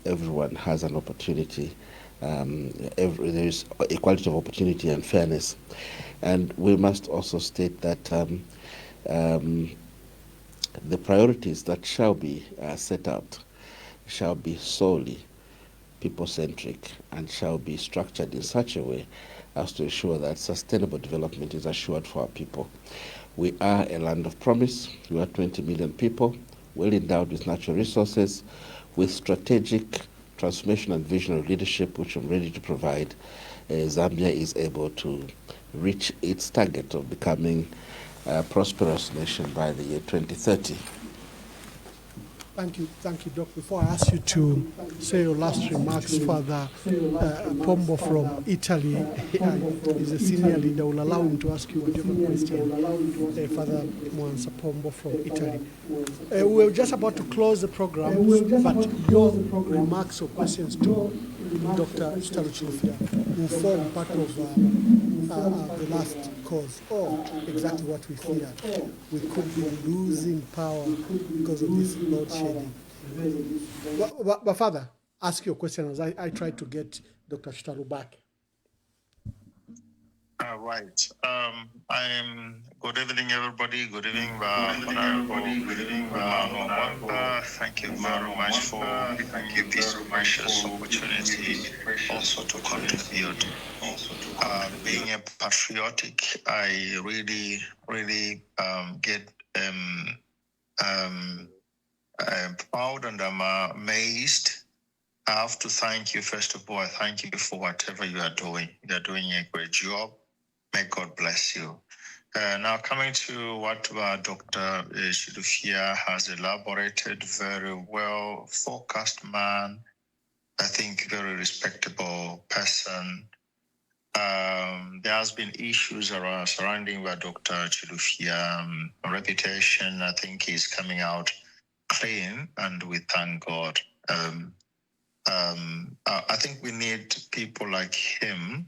everyone has an opportunity, there is equality of opportunity and fairness. And we must also state that the priorities that shall be set out shall be solely people-centric and shall be structured in such a way as to ensure that sustainable development is assured for our people. We are a land of promise. We are 20 million people, well endowed with natural resources, with strategic transformation and visionary leadership, which I'm ready to provide. Zambia is able to reach its target of becoming a prosperous nation by the year 2030. Thank you, Doc. Before I ask you to say your last remarks, Father Pombo from Italy is a senior leader. Will allow him to ask you whatever question. Father Mwansa Pombo from Italy. We're just about to close the program, but your remarks or questions to Dr. Chitalu Chilufya will form part of the last cause, or exactly what we feared. We could be losing power because of this load shedding. But Father, ask your question as I try to get Dr. Chitalu back. Right. Good evening, everybody. Good evening, Honorable. Thank you very much for giving me this precious opportunity also to contribute. Being a patriotic, I really get proud and I'm amazed. I have to thank you, first of all. I thank you for whatever you are doing. You are doing a great job. May God bless you. Now coming to what Dr. Chilufya has elaborated, very well focused man, I think very respectable person. There has been issues surrounding Dr. Chilufya reputation. I think he's coming out clean, and we thank God. I think we need people like him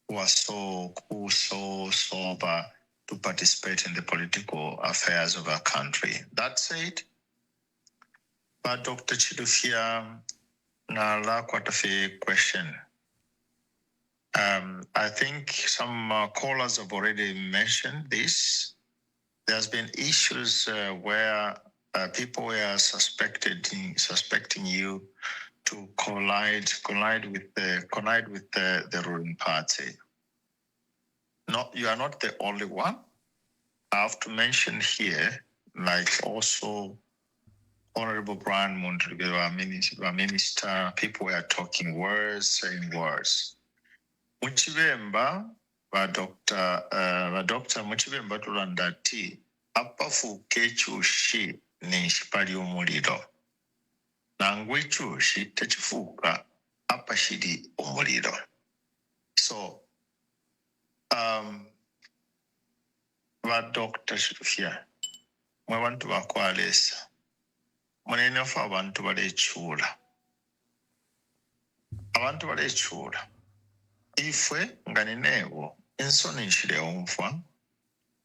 who are so cool, so sober to participate in the political affairs of our country. That said, but Dr. Chilufya, na quite a fair question. I think some callers have already mentioned this. There's been issues where people were suspecting you to collide with the ruling party. No, you are not the only one. I have to mention here, like also Honorable Brian Mundribe, our minister, people were talking words, saying words. Muchibemba, Dr. Muchibemba tulandati, apafu kechushi ni shipali umuliro. Nangwe chushi techifuka, apa shidi umuliro. So, Dr. Chilufya, mwe bantu bakwalesa. Munene fa abantu balechula. Abantu balechula. Ifwe nganinewo ensoni nshire umfa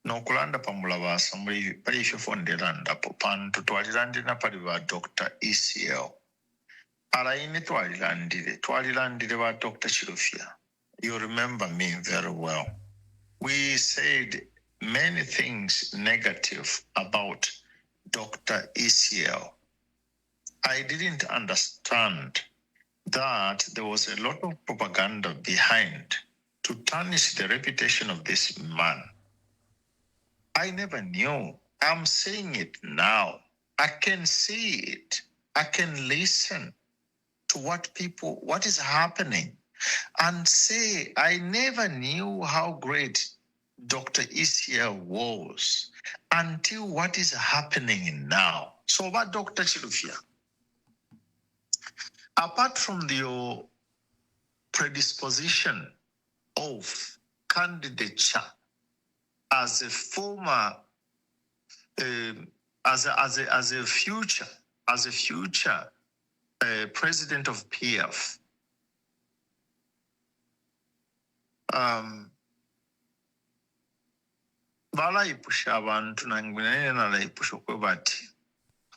nokulanda pamulabasa muri parifyo fondelanda pantu twalirandina pali ba Dr. ECL Araine twalilandire wa Dr. Chilufya. You remember me very well. We said many things negative about Dr. ECL. I didn't understand that there was a lot of propaganda behind to tarnish the reputation of this man. I never knew. I'm saying it now. I can see it. I can listen to what is happening and say, I never knew how great Dr. Isia was until what is happening now. So about Dr. Chilufya, apart from your predisposition of candidature as a former, as a future president of PF,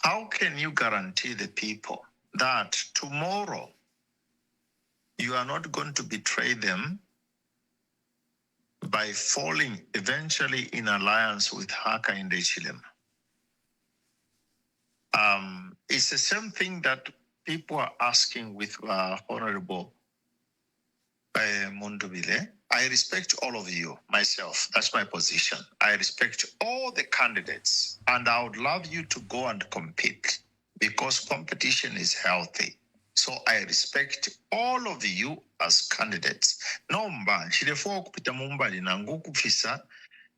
how can you guarantee the people that tomorrow you are not going to betray them by falling eventually in alliance with Haka in the Chilem? It's the same thing that people are asking with Honorable Mundubile. I respect all of you, myself. That's my position. I respect all the candidates, and I would love you to go and compete because competition is healthy. So I respect all of you as candidates. Nomba, nshirefo kupita mumbali na ngukufisa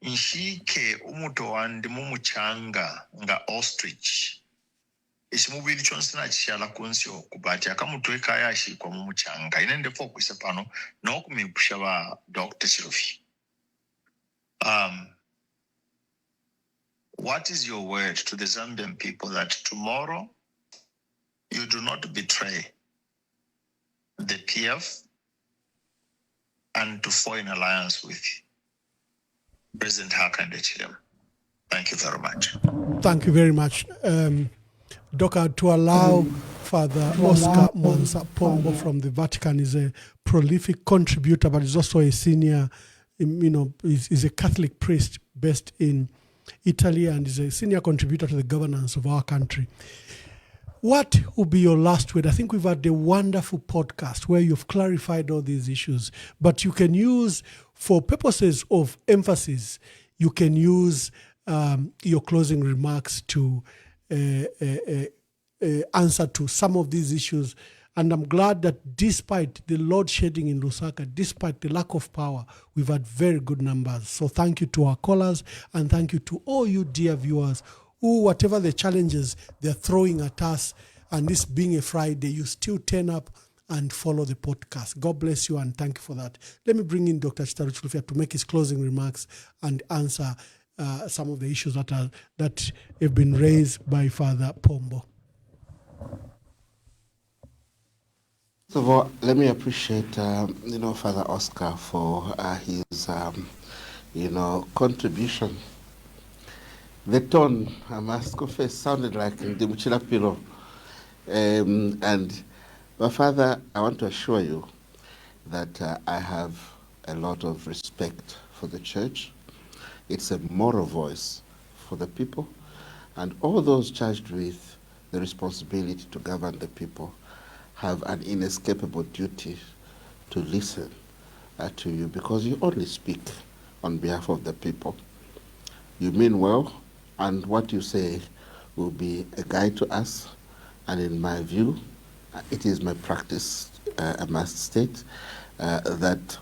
nshike umuto wandi mumuchanga nga ostrich. Ishimubili chonsina chishala kunsi okubati akamutweka yashi kwa mumuchanga. Inende focus pano na okumipusha wa Dr. Chilufya. What is your word to the Zambian people that tomorrow you do not betray the PF and to fall in alliance with President Hakainde Hichilema? Thank you very much. Thank you very much. Doka, to allow Father Oscar Mwansa Pombo from the Vatican is a prolific contributor, but is also a senior, is a Catholic priest based in Italy and is a senior contributor to the governance of our country. What will be your last word? I think we've had a wonderful podcast where you've clarified all these issues, but you can use, for purposes of emphasis, you can use your closing remarks to answer to some of these issues. And I'm glad that despite the load shedding in Lusaka, despite the lack of power, we've had very good numbers. So thank you to our callers and thank you to all you dear viewers who, whatever the challenges they're throwing at us, and this being a Friday, you still turn up and follow the podcast. God bless you and thank you for that. Let me bring in Dr. Chitalu Chilufya to make his closing remarks and answer some of the issues that have been raised by Father Pombo. First of all, let me appreciate, Father Oscar for his, contribution. The tone, I must confess, sounded like the Muchilapiro. But Father, I want to assure you that I have a lot of respect for the church. It's a moral voice for the people, and all those charged with the responsibility to govern the people have an inescapable duty to listen to you, because you only speak on behalf of the people. You mean well, and what you say will be a guide to us, and in my view, it is my practice, I must state, that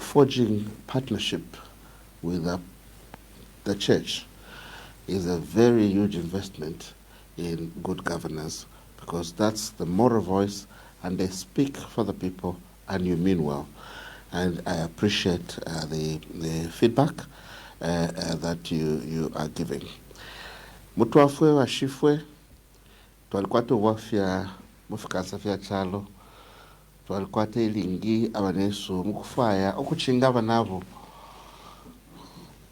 forging partnership with the church is a very huge investment in good governance, because that's the moral voice, and they speak for the people, and you mean well. And I appreciate the feedback that you are giving. Mutuafwe wa shifwe, tualikuwa tuwafya mufikasa fya chalo, tualikuwa ilingi abanesu mukufaya okuchinga abanabo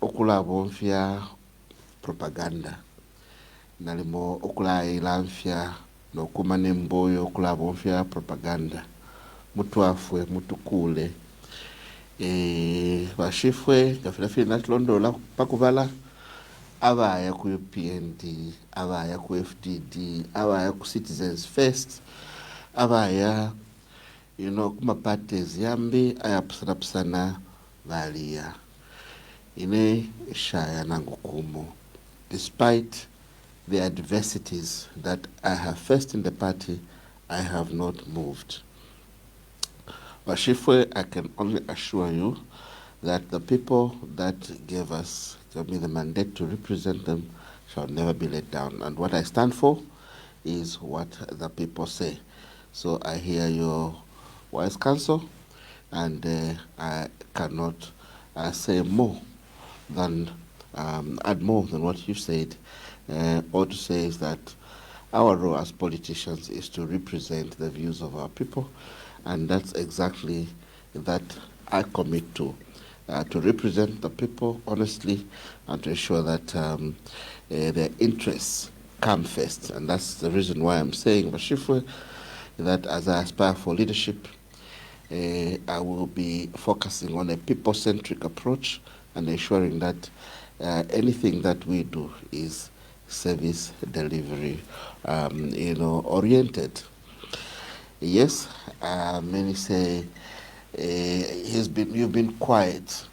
okulabo mfya propaganda nalimo okulaila mfya nokuma nemboyo kulabonfya propaganda mutwafwe mutukule bashifwe gafilafili nachilondola pakubala abaya ku UPND abaya ku FDD abaya ku Citizens First abaya kuma parties yambi ayapusana valia ine shaya nangukumo despite the adversities that I have faced in the party, I have not moved. Bashifwe, I can only assure you that the people that gave me the mandate to represent them shall never be let down. And what I stand for is what the people say. So I hear your wise counsel, and I cannot say more than add more than what you said. All to say is that our role as politicians is to represent the views of our people, and that's exactly that I commit to represent the people honestly and to ensure that their interests come first. And that's the reason why I'm saying, Bashifwe, that as I aspire for leadership, I will be focusing on a people-centric approach and ensuring that anything that we do is service delivery oriented. Yes, many say you've been quiet,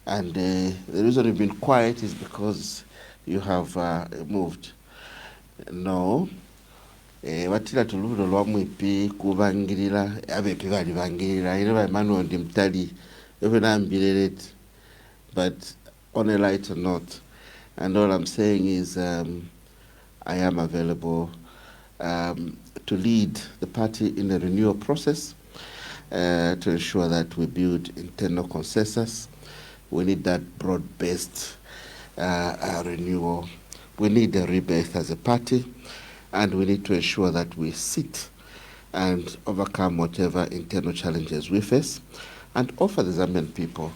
and the reason you've been quiet is because you have moved. No, watira tulubulo lwa mwipi kubangirira abepi bali bangirira ine ba Emmanuel ndimtali ebenambireret, but on a lighter note. And all I'm saying is I am available to lead the party in the renewal process to ensure that we build internal consensus. We need that broad-based renewal. We need a rebirth as a party, and we need to ensure that we sit and overcome whatever internal challenges we face and offer the Zambian people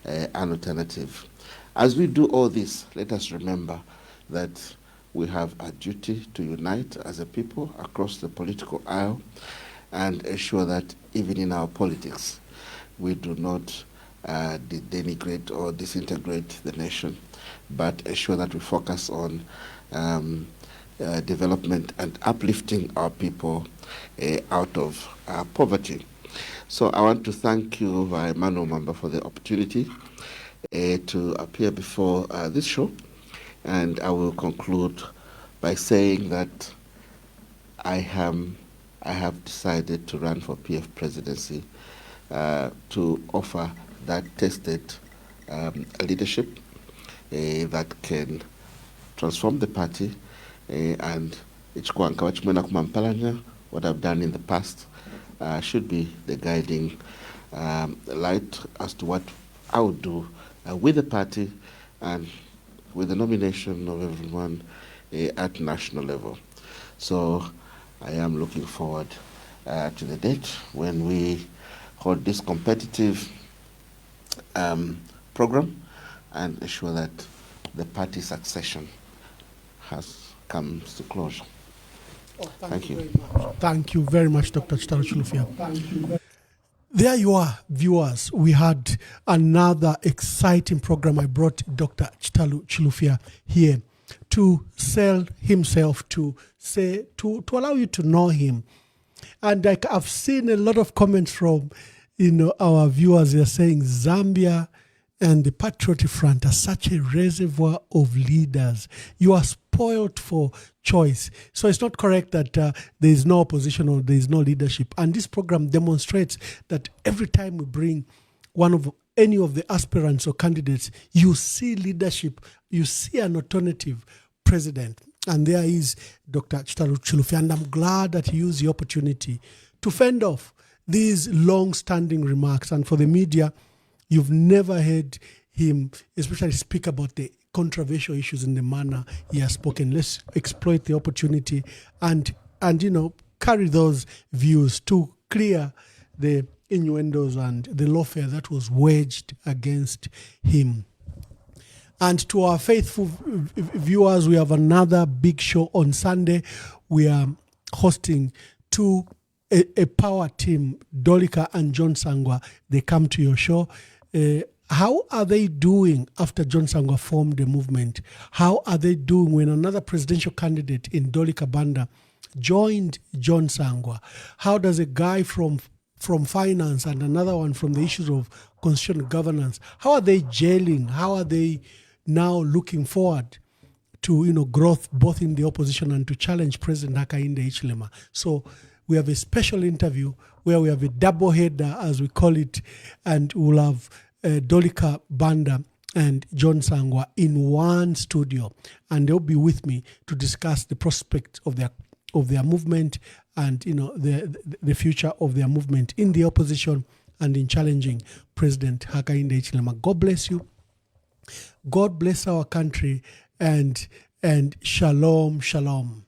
an alternative. As we do all this, let us remember that we have a duty to unite as a people across the political aisle and ensure that even in our politics, we do not denigrate or disintegrate the nation, but ensure that we focus on development and uplifting our people out of poverty. So I want to thank you, Emmanuel Mamba, for the opportunity to appear before this show, and I will conclude by saying that I have decided to run for PF presidency to offer that tested leadership that can transform the party, and what I've done in the past should be the guiding light as to what I would do with the party and with the nomination of everyone at national level. So I am looking forward to the date when we hold this competitive program and ensure that the party succession comes to closure. Thank you. Thank you very much, Dr. Chitalu Chilufya. There you are, viewers. We had another exciting program. I brought Dr. Chitalu Chilufya here to sell himself, to allow you to know him. And I've seen a lot of comments from our viewers. They're saying Zambia and the Patriotic Front are such a reservoir of leaders. You are spoiled for choice. So it's not correct that there is no opposition or there is no leadership. And this program demonstrates that every time we bring any of the aspirants or candidates, you see leadership, you see an alternative president. And there is Dr. Chitalu Chilufya. And I'm glad that he used the opportunity to fend off these long-standing remarks. And for the media, you've never heard him, especially speak about the controversial issues in the manner he has spoken. Let's exploit the opportunity and carry those views to clear the innuendos and the lawfare that was waged against him. And to our faithful viewers, we have another big show on Sunday. We are hosting a power team, Dolika and John Sangwa. They come to your show. How are they doing after John Sangwa formed the movement? How are they doing when another presidential candidate in Dolika Banda joined John Sangwa? How does a guy from finance and another one from the issues of constitutional governance, how are they gelling? How are they now looking forward to growth both in the opposition and to challenge President Hakainde Hichilema? So we have a special interview where we have a double header, as we call it, and we'll have Dolika Banda and John Sangwa in one studio, and they'll be with me to discuss the prospect of their movement and the future of their movement in the opposition and in challenging President Hakainde Hichilema. God bless you. God bless our country, and shalom, shalom.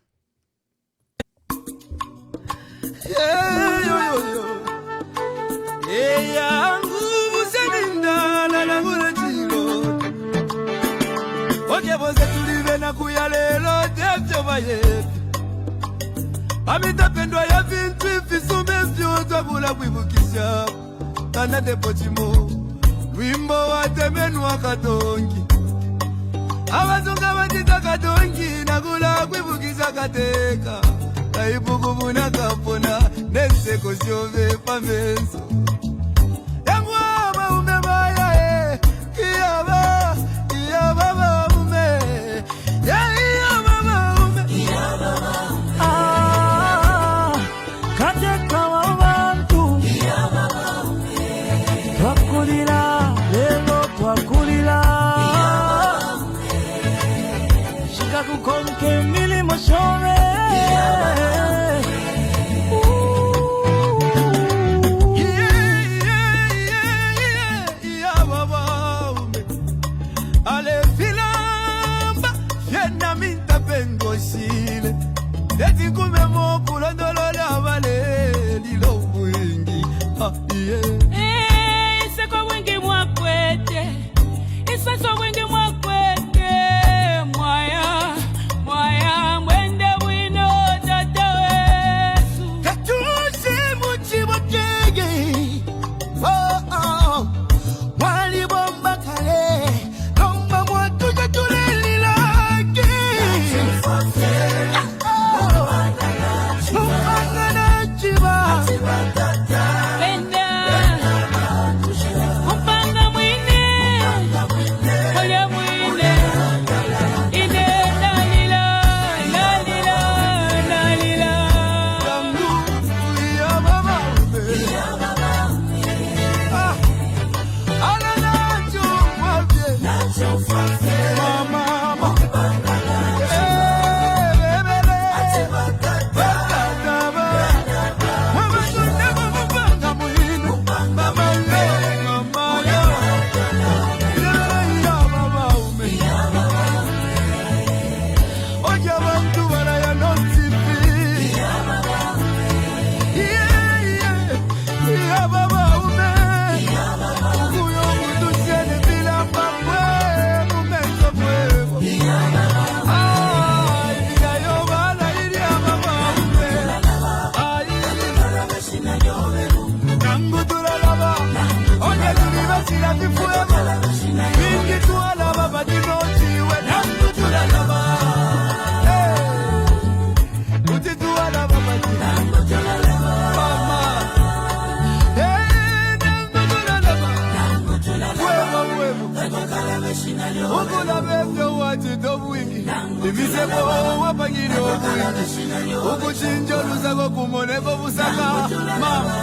Amitapendwa ya vintu ifisume vyoza kula kuibukisha Kana depochimo Wimbo wa temenu wa katongi Awazunga watita katongi na kula kuibukisha kateka Kaibuku muna kapona Nese kosiove pamenso Yangu ama umebaya Kiyaba maume Kiyaba maume Twakulila, lelo twakulila Shikaku konke milimo shore Ale filamba, yena minta pengo shile Eti kume moku londolo la vale Lilo mwingi, Iseko wengi mwakwete Iseko wengi mwakwete Mwaya Mwende wino dada wesu Katusi muchi motege Wali bomba kale Lomba mwatu jatuleli laki Mupanga chiba Ukula bebyo wachito wingi Imisebo wapangiri obuingi Ukuchinjo lusako kumoneko busaka Mama,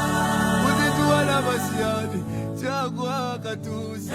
utituwa na basiani Chakwa katuse